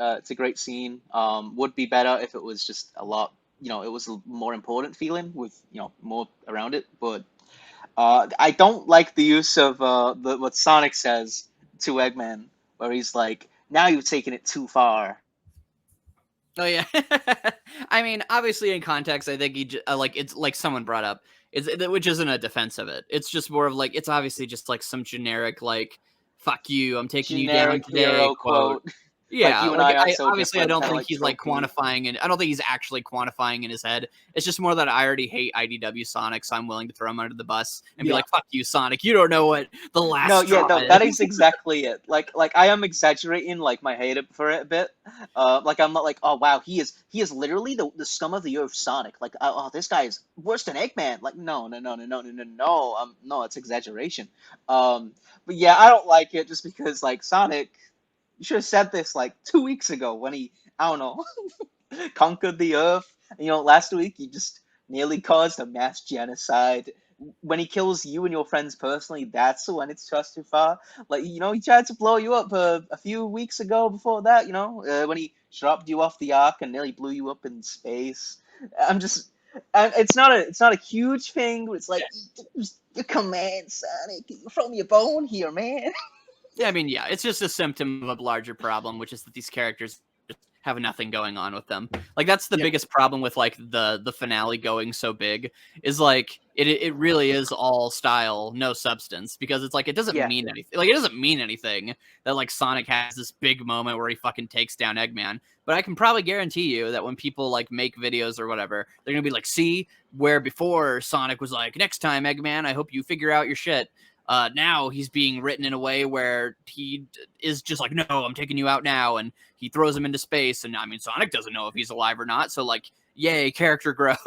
scene. Would be better if it was just a lot, it was a more important feeling with, more around it. But I don't like the use of what Sonic says to Eggman, where he's like, now you've taken it too far. Oh yeah. I mean, obviously in context, I think it's like someone brought up, which isn't a defense of it. It's just more of like, it's obviously just like some generic like, fuck you, I'm taking Generic you down today quote. Yeah, like you and I are so obviously I different, don't kinda think like he's like trophy. quantifying, and I don't think he's actually quantifying in his head. It's just more that I already hate IDW Sonic, so I'm willing to throw him under the bus and be like, fuck you, Sonic, you don't know what the last straw is. That is exactly it. Like I am exaggerating like my hate for it a bit. Like I'm not like, oh wow, he is literally the scum of the earth, Sonic. Like, oh, this guy is worse than Eggman. Like, no, it's exaggeration. But yeah, I don't like it just because like Sonic, you should have said this like 2 weeks ago when he, I don't know, conquered the earth. Last week he just nearly caused a mass genocide. When he kills you and your friends personally, that's when it's just too far. Like, he tried to blow you up a few weeks ago before that, when he dropped you off the Ark and nearly blew you up in space. It's not a huge thing, but it's like, come on, Sonic, throw me a bone here, man. Yeah, I mean, yeah, it's just a symptom of a larger problem, which is that these characters just have nothing going on with them. Like, that's the biggest problem with like the finale going so big, is like it really is all style, no substance, because it's like it doesn't mean anything. Like, it doesn't mean anything that like Sonic has this big moment where he fucking takes down Eggman. But I can probably guarantee you that when people like make videos or whatever, they're gonna be like, see, where before Sonic was like, next time, Eggman, I hope you figure out your shit. Now he's being written in a way where he is just like, no, I'm taking you out now, and he throws him into space. And I mean, Sonic doesn't know if he's alive or not, so like, yay, character growth.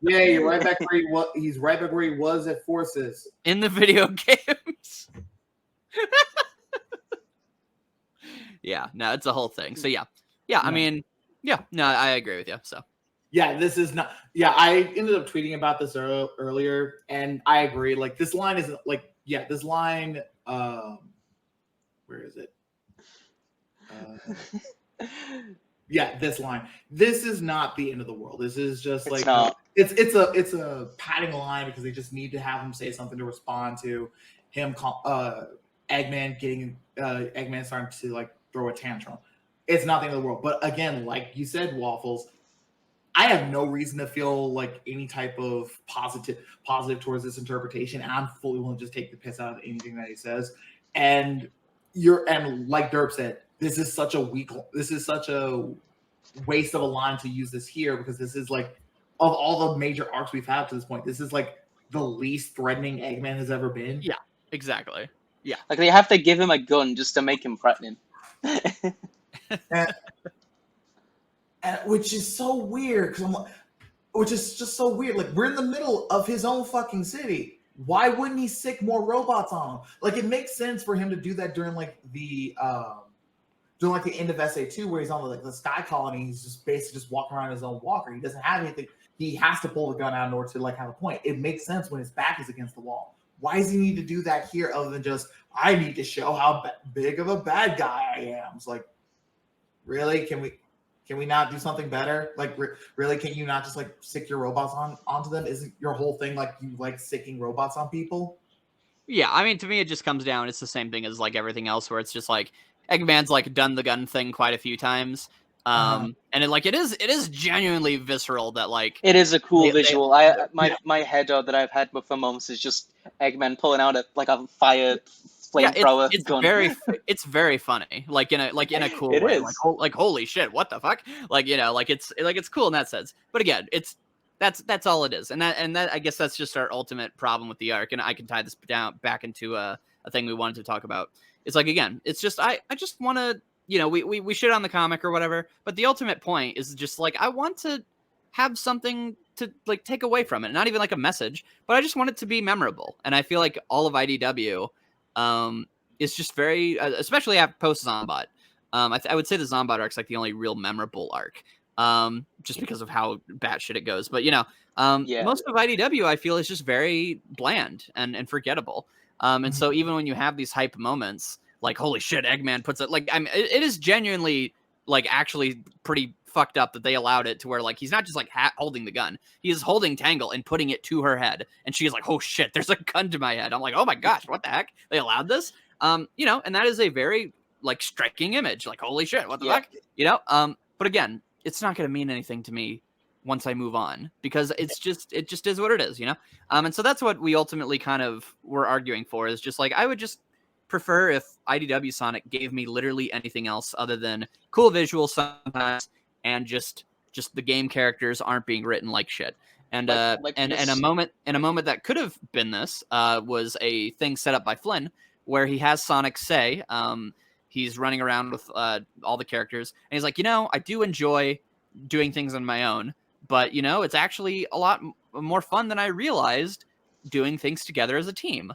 Yeah, you're right back where he was. He's right back where he was at Forces in the video games. Yeah, no, it's a whole thing. So yeah. I mean, yeah, no, I agree with you. So. Yeah, this is not. Yeah, I ended up tweeting about this earlier, and I agree. Like, this line isn't like. Yeah, this line. Where is it? Yeah, this line. This is not the end of the world. This is just like it's a padding line because they just need to have him say something to respond to him. Eggman getting Eggman starting to like throw a tantrum. It's not the end of the world. But again, like you said, Waffles, I have no reason to feel like any type of positive towards this interpretation, and I'm fully willing to just take the piss out of anything that he says. And like Derp said, this is such a waste of a line to use this here, because this is like, of all the major arcs we've had to this point, this is like the least threatening Eggman has ever been. Yeah, exactly. Yeah, like they have to give him a gun just to make him threatening. Which is so weird, which is just so weird. Like, we're in the middle of his own fucking city. Why wouldn't he sick more robots on him? Like, it makes sense for him to do that during like the doing like the end of SA2 where he's on like the Sky Colony. He's just basically just walking around his own walker. He doesn't have anything. He has to pull the gun out in order to like have a point. It makes sense when his back is against the wall. Why does he need to do that here other than just, I need to show how big of a bad guy I am? It's like, really? Can we not do something better? Like, really, can you not just like stick your robots onto them? Isn't your whole thing like you like sticking robots on people? Yeah, I mean, to me, it just comes down. It's the same thing as like everything else, where it's just like Eggman's like done the gun thing quite a few times, and it is genuinely visceral that like it is a cool visual. My head that I've had for moments is just Eggman pulling out a fire flamethrower gun. It's very funny, like in a cool It way. is. Like holy shit, what the fuck? Like it's cool in that sense. But again, that's all it is, and that I guess that's just our ultimate problem with the arc. And I can tie this back into a thing we wanted to talk about. It's like, again, it's just I just want to, we shit on the comic or whatever, but the ultimate point is just like I want to have something to like take away from it, not even like a message, but I just want it to be memorable. And I feel like all of IDW is just very, especially after post Zombot. I would say the Zombot arc's like the only real memorable arc. Just because of how batshit it goes. But most of IDW I feel is just very bland and forgettable. And so even when you have these hype moments, like holy shit, Eggman puts it like it is genuinely like actually pretty fucked up that they allowed it to where like he's not just like holding the gun, he is holding Tangle and putting it to her head, and she's like, oh shit, there's a gun to my head. I'm like, oh my gosh, what the heck? They allowed this? And that is a very like striking image. Like holy shit, what the fuck? But again, it's not going to mean anything to me once I move on, because it just is what it is, and so that's what we ultimately kind of were arguing for, is just like I would just prefer if IDW Sonic gave me literally anything else other than cool visuals sometimes and just the game characters aren't being written like shit. And a moment that could have been this was a thing set up by Flynn where he has Sonic say he's running around with all the characters, and he's like, I do enjoy doing things on my own, but it's actually a lot more fun than I realized doing things together as a team.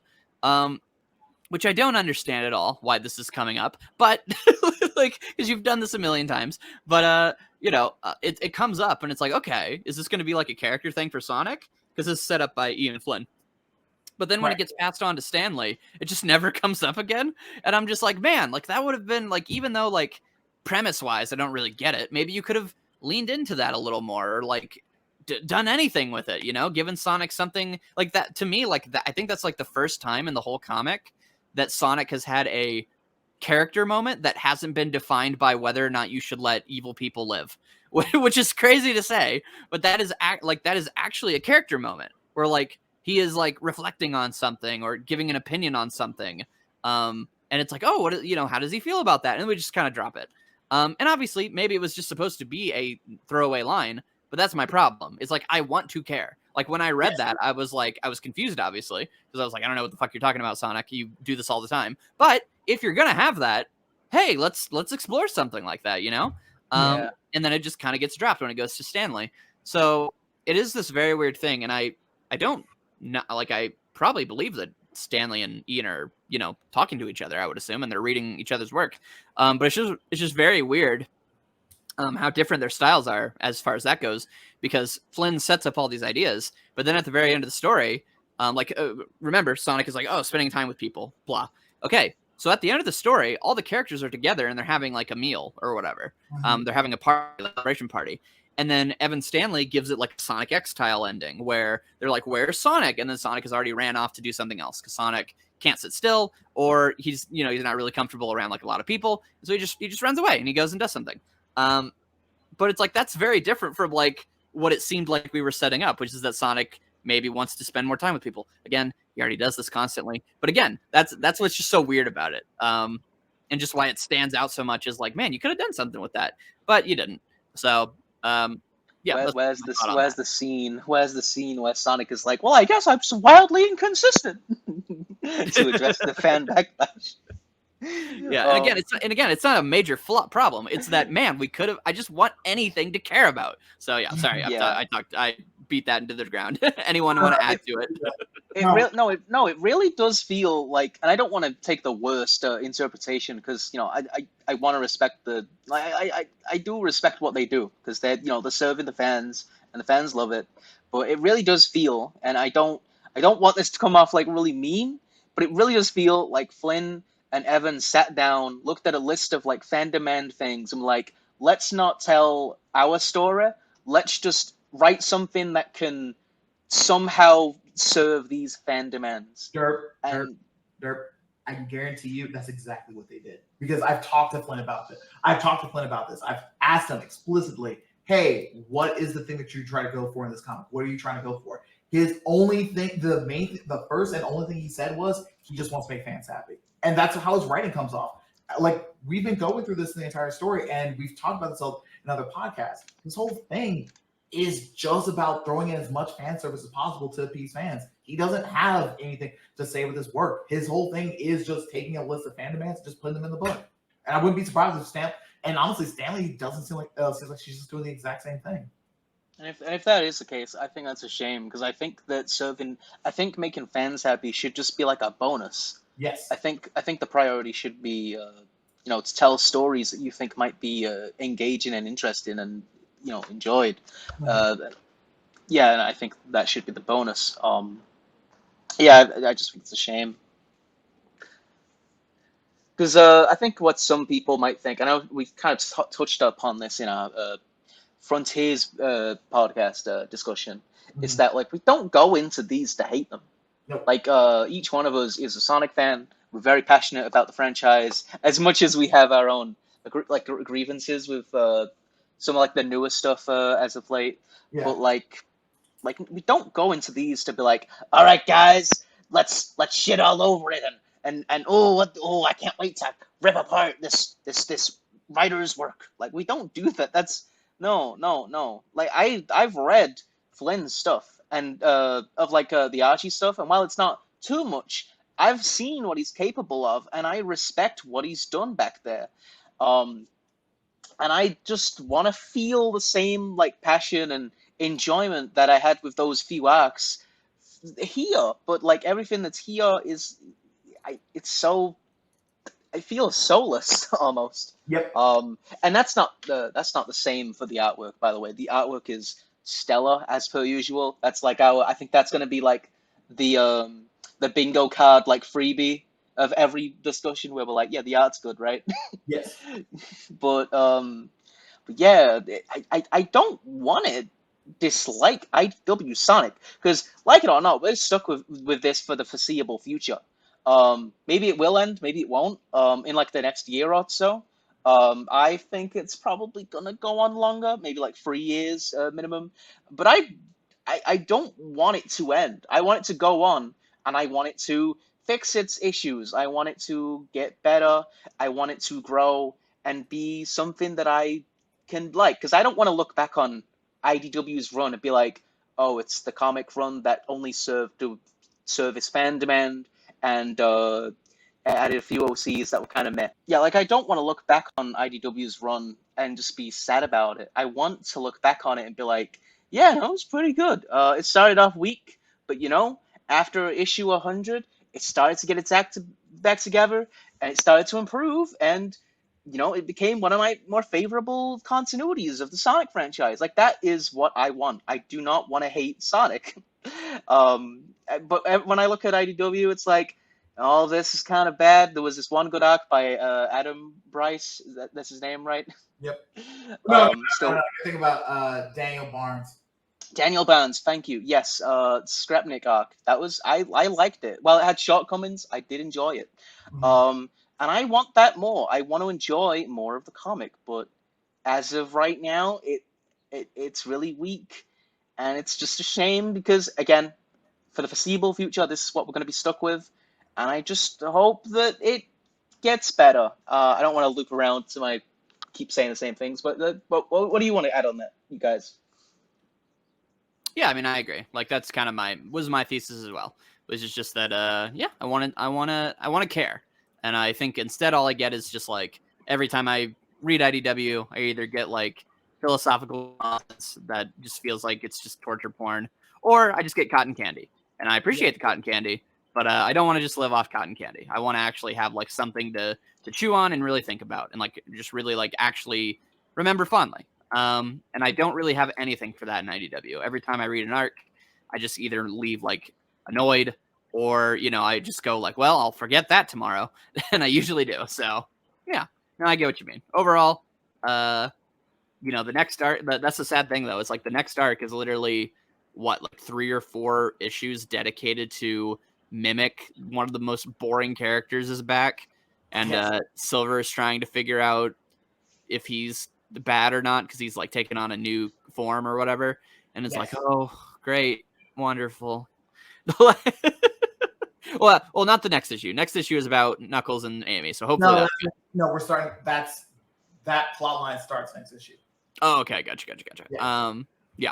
Which I don't understand at all why this is coming up, but like, because you've done this a million times, but it comes up and it's like, okay, is this going to be like a character thing for Sonic? Because it's set up by Ian Flynn. But then when it gets passed on to Stanley, it just never comes up again. And I'm just like, man, like that would have been like, even though like premise wise, I don't really get it. Maybe you could have leaned into that a little more, or like done anything with it, given Sonic something like that. To me, like that, I think that's like the first time in the whole comic that Sonic has had a character moment that hasn't been defined by whether or not you should let evil people live, which is crazy to say, but that is actually a character moment where like he is like reflecting on something or giving an opinion on something. And it's like, oh, how does he feel about that? And we just kind of drop it. And obviously maybe it was just supposed to be a throwaway line, but that's my problem. It's like, I want to care. Like when I read that, I was confused, obviously, because I was like, I don't know what the fuck you're talking about, Sonic. You do this all the time. But if you're going to have that, hey, let's explore something like that, And then it just kind of gets dropped when it goes to Stanley. So it is this very weird thing. And I probably believe that Stanley and Ian are, talking to each other, I would assume, and they're reading each other's work. But it's just very weird how different their styles are as far as that goes, because Flynn sets up all these ideas, but then at the very end of the story, remember, Sonic is like, oh, spending time with people, blah. Okay, so at the end of the story, all the characters are together and they're having like a meal or whatever. They're having a party, like a celebration party. And then Evan Stanley gives it like a Sonic X style ending where they're like, where's Sonic? And then Sonic has already ran off to do something else because Sonic can't sit still, or he's not really comfortable around like a lot of people. So he just runs away and he goes and does something. But it's like, that's very different from like what it seemed like we were setting up, which is that Sonic maybe wants to spend more time with people. Again, he already does this constantly. But again, that's what's just so weird about it. And just why it stands out so much is like, man, you could have done something with that, but you didn't. So where's the scene where Sonic is like, well, I guess I'm wildly inconsistent to address the fan backlash. Yeah, and again, it's not a major problem. It's that, man, I just want anything to care about. So yeah, sorry, I beat that into the ground. Anyone want to add to it? It really does feel like, and I don't want to take the worst interpretation, because I want to respect I do respect what they do, because they're serving the fans and the fans love it, but it really does feel, and I don't want this to come off like really mean, but it really does feel like Flynn and Evan sat down, looked at a list of like fan demand things, and like, let's not tell our story, let's just write something that can somehow serve these fan demands. Derp. I can guarantee you that's exactly what they did, because I've talked to Flynn about this. I've asked him explicitly, hey, what is the thing that you try to go for in this comic? What are you trying to go for? His only thing, the first and only thing he said was he just wants to make fans happy. And that's how his writing comes off. Like, we've been going through this in the entire story, and we've talked about this in other podcasts. This whole thing is just about throwing in as much fan service as possible to appease fans. He doesn't have anything to say with his work. His whole thing is just taking a list of fan demands and just putting them in the book. And I wouldn't be surprised if Stanley doesn't seem like she's just doing the exact same thing. And if that is the case, I think that's a shame, because I think that making fans happy should just be like a bonus. Yes. I think the priority should be to tell stories that you think might be engaging and interesting and enjoyed. And I think that should be the bonus. I just think it's a shame, because I think what some people might think, I know we've kind of touched upon this in our Frontiers podcast discussion, is that like, we don't go into these to hate them. Nope. Like, each one of us is a Sonic fan. We're very passionate about the franchise, as much as we have our own grievances with some of like the newer stuff as of late. Yeah. But like we don't go into these to be like, all right, guys, let's shit all over it and I can't wait to rip apart this writer's work. Like, we don't do that. That's no. Like, I've read Flynn's stuff and of like the Archie stuff, and while it's not too much, I've seen what he's capable of, and I respect what he's done back there. And I just want to feel the same like passion and enjoyment that I had with those few arcs here. But like, everything that's here is, I feel soulless almost. Yep. And that's not the same for the artwork, by the way. The artwork is stellar as per usual. That's like I think that's gonna be like the bingo card like freebie of every discussion, where we're like, yeah, the art's good, right? Yes. But yeah, I don't want to dislike IDW Sonic, because, like it or not, we're stuck with this for the foreseeable future. Maybe it will end, maybe it won't, in like the next year or so. I think it's probably gonna go on longer, maybe like 3 years minimum. But I don't want it to end. I want it to go on, and I want it to fix its issues. I want it to get better. I want it to grow and be something that I can like, because I don't want to look back on IDW's run and be like, oh, it's the comic run that only served to service fan demand and added a few OCs that were kind of meh. Yeah, like, I don't want to look back on IDW's run and just be sad about it. I want to look back on it and be like, yeah, no, it was pretty good. It started off weak, but after issue 100, it started to get its act back together, and it started to improve, and it became one of my more favorable continuities of the Sonic franchise. Like, that is what I want. I do not want to hate Sonic. But when I look at IDW, it's like, all this is kind of bad. There was this one good arc by Adam Bryce. That's his name, right? Yep. No, I think about Daniel Barnes. Daniel Barnes, thank you. Yes, Scrapnik arc. That was I liked it. While it had shortcomings, I did enjoy it. Mm-hmm. And I want that more. I want to enjoy more of the comic, but as of right now, it's really weak, and it's just a shame, because again, for the foreseeable future, this is what we're going to be stuck with, and I just hope that it gets better. I don't want to loop around to keep saying the same things, but what do you want to add on that, you guys? Yeah, I mean, I agree. Like, that's kind of my thesis as well. Which is just that, I want to care, and I think instead all I get is just like, every time I read IDW, I either get like philosophical nonsense that just feels like it's just torture porn, or I just get cotton candy. And I appreciate the cotton candy, but I don't want to just live off cotton candy. I want to actually have like something to chew on and really think about, and like just really like actually remember fondly. And I don't really have anything for that in IDW. Every time I read an arc, I just either leave like annoyed, or I just go like, well, I'll forget that tomorrow, and I usually do. So yeah, no, I get what you mean. Overall, the next arc. That's the sad thing though. It's like the next arc is literally like 3 or 4 issues dedicated to Mimic. One of the most boring characters is back, and Silver is trying to figure out if he's bad or not because he's like taking on a new form or whatever. And it's like, oh, great, wonderful. well, not the next issue. Next issue is about Knuckles and Amy. So hopefully, we're starting. That plot line starts next issue. Oh, okay, gotcha. Yeah. Yeah.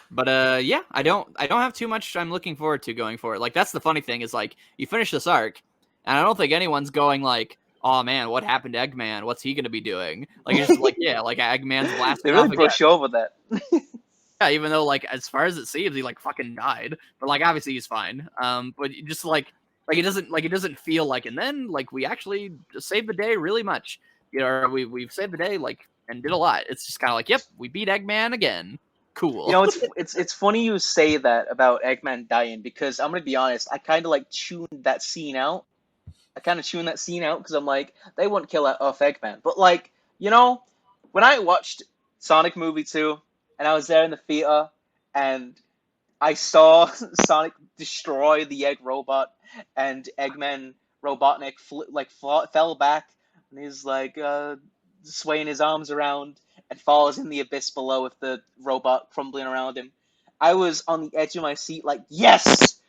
But I don't have too much I'm looking forward to going forward. Like that's the funny thing is like you finish this arc, and I don't think anyone's going like, oh man, what happened to Eggman? What's he gonna be doing? Like it's just like like Eggman's blasting. They really brush over that. Yeah, even though like as far as it seems, he like fucking died, but like obviously he's fine. But just like it doesn't feel like, and then like we actually saved the day really much. Or we've saved the day like and did a lot. It's just kind of like, yep, we beat Eggman again. Cool. It's funny you say that about Eggman dying, because I'm gonna be honest, I kind of like tuned that scene out. Because I'm like, they won't kill off Eggman. But like, when I watched Sonic movie 2 and I was there in the theater and I saw Sonic destroy the egg robot and Eggman Robotnik fell back and he's like swaying his arms around and falls in the abyss below with the robot crumbling around him. I was on the edge of my seat like, yes!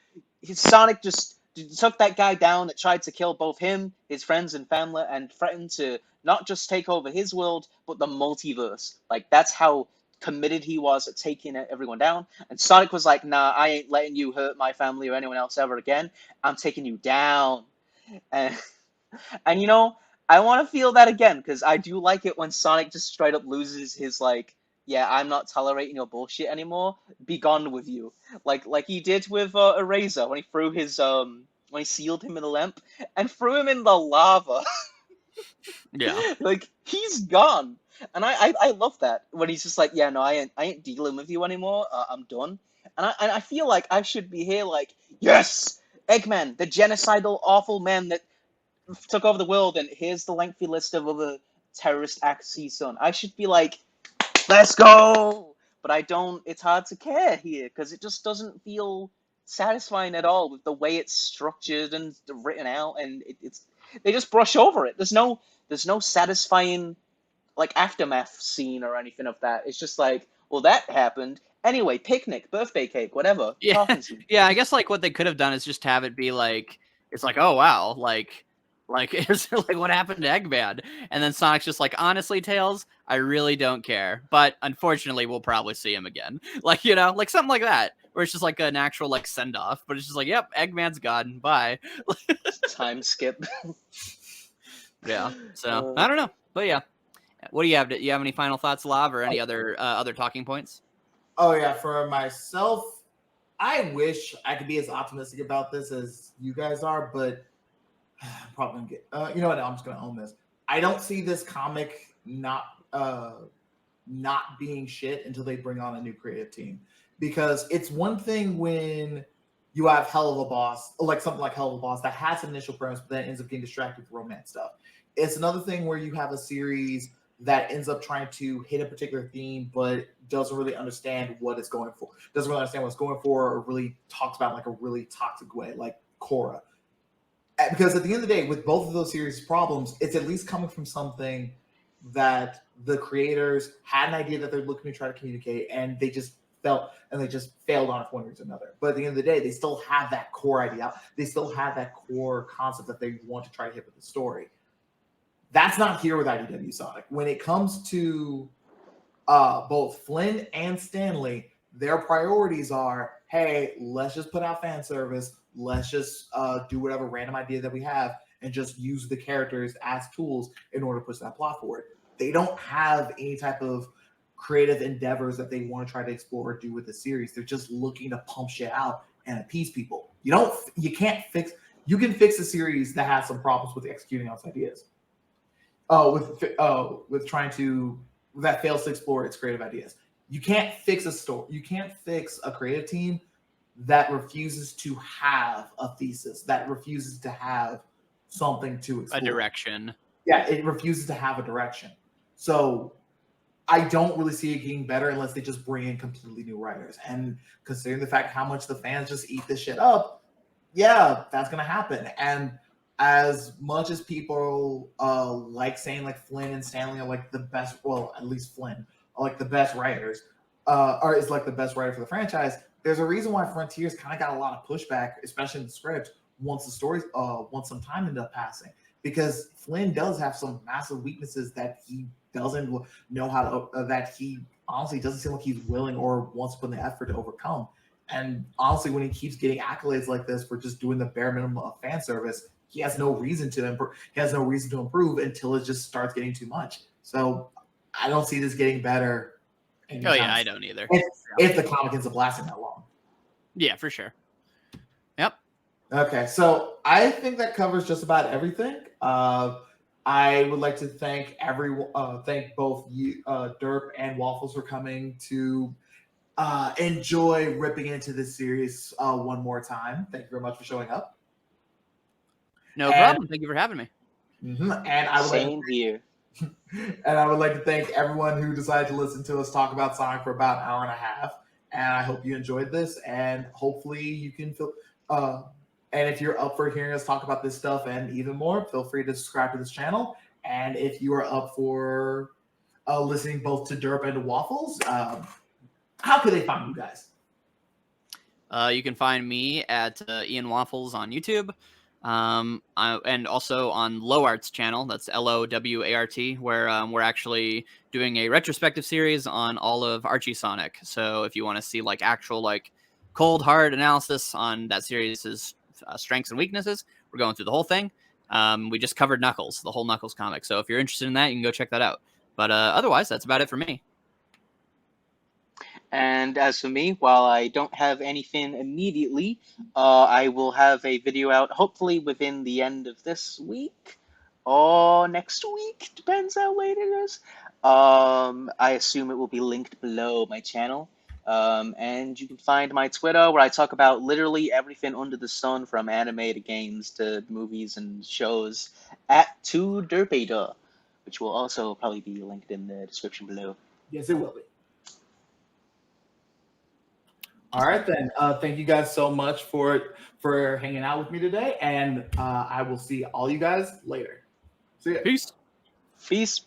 Sonic just took that guy down that tried to kill both him, his friends and family, and threatened to not just take over his world, but the multiverse. Like, that's how committed he was at taking everyone down. And Sonic was like, nah, I ain't letting you hurt my family or anyone else ever again. I'm taking you down. And I want to feel that again, because I do like it when Sonic just straight up loses his, like, yeah, I'm not tolerating your bullshit anymore. Be gone with you. Like he did with Eraser when he threw his when he sealed him in the lamp and threw him in the lava. Yeah. Like he's gone, and I love that when he's just like, yeah, no, I ain't dealing with you anymore. I'm done. And I feel like I should be here like, yes, Eggman, the genocidal awful man that took over the world, and here's the lengthy list of other terrorist acts he's done. I should be like, let's go! But I don't, it's hard to care here, because it just doesn't feel satisfying at all with the way it's structured and written out, and they just brush over it. There's no satisfying, like, aftermath scene or anything of that. It's just like, well, that happened. Anyway, picnic, birthday cake, whatever. Yeah, yeah, I guess, like, what they could have done is just have it be, like, it's like, oh, wow, like it's like what happened to Eggman, and then Sonic's just like, honestly, Tails, I really don't care, but unfortunately we'll probably see him again, like, like something like that, where it's just like an actual like send off, but it's just like, yep, Eggman's gone, bye. Time skip. Yeah, so I don't know, but yeah, what do you have? Do you have any final thoughts, Lav, or any other talking points? Oh yeah, for myself, I wish I could be as optimistic about this as you guys are, but I'm probably gonna get. You know what? I'm just gonna own this. I don't see this comic not being shit until they bring on a new creative team, because it's one thing when you have Hell of a Boss, like something like Hell of a Boss that has an initial premise, but then ends up getting distracted with romance stuff. It's another thing where you have a series that ends up trying to hit a particular theme, but doesn't really understand what it's going for. Doesn't really understand what it's going for, or really talks about like a really toxic way, like Korra. Because at the end of the day, with both of those series problems, it's at least coming from something that the creators had an idea that they're looking to try to communicate, and they just failed on it for one reason or another. But at the end of the day, they still have that core idea. They still have that core concept that they want to try to hit with the story. That's not here with IDW Sonic. When it comes to both Flynn and Stanley, their priorities are, hey, let's just put out fan service. Let's just do whatever random idea that we have and just use the characters as tools in order to push that plot forward. They don't have any type of creative endeavors that they want to try to explore or do with the series. They're just looking to pump shit out and appease people. You can fix a series that has some problems with executing on its ideas. With trying to that fails to explore its creative ideas. You can't fix a story. You can't fix a creative team that refuses to have a thesis, that refuses to have something to explore. A direction. Yeah, it refuses to have a direction. So I don't really see it getting better unless they just bring in completely new writers. And considering the fact how much the fans just eat this shit up, yeah, that's gonna happen. And as much as people like saying like Flynn and Stanley are like the best, well, at least Flynn are like the best writers, or is like the best writer for the franchise, there's a reason why Frontiers kind of got a lot of pushback, especially in the script, once the story, once some time ended up passing. Because Flynn does have some massive weaknesses that he doesn't know how to, that he honestly doesn't seem like he's willing or wants to put in the effort to overcome. And honestly, when he keeps getting accolades like this for just doing the bare minimum of fan service, he has no reason to improve. He has no reason to improve until it just starts getting too much. So I don't see this getting better. I don't either. If the comic ends up lasting that long. Yeah, for sure. Yep. Okay, so I think that covers just about everything. I would like to thank thank both you, Derp and Waffles, for coming to enjoy ripping into this series one more time. Thank you very much for showing up. No problem. Thank you for having me. And I would Same here. And I would like to thank everyone who decided to listen to us talk about Sonic for about an hour and a half. And I hope you enjoyed this. And hopefully you can feel. And if you're up for hearing us talk about this stuff and even more, feel free to subscribe to this channel. And if you are up for listening both to Derp and to Waffles, how could they find you guys? You can find me at IanWaffles on YouTube. And also on LowArt's channel, that's LOWART, where we're actually doing a retrospective series on all of Archie Sonic. So if you want to see like actual like cold hard analysis on that series' strengths and weaknesses, we're going through the whole thing. We just covered Knuckles, the whole Knuckles comic. So if you're interested in that, you can go check that out. But otherwise, that's about it for me. And as for me, while I don't have anything immediately, I will have a video out hopefully within the end of this week or next week, depends how late it is. I assume it will be linked below my channel. And you can find my Twitter where I talk about literally everything under the sun, from anime to games to movies and shows, at @DerpAduh, which will also probably be linked in the description below. Yes, it will be. All right, then. Thank you guys so much for hanging out with me today, and I will see all you guys later. See ya. Peace. Peace.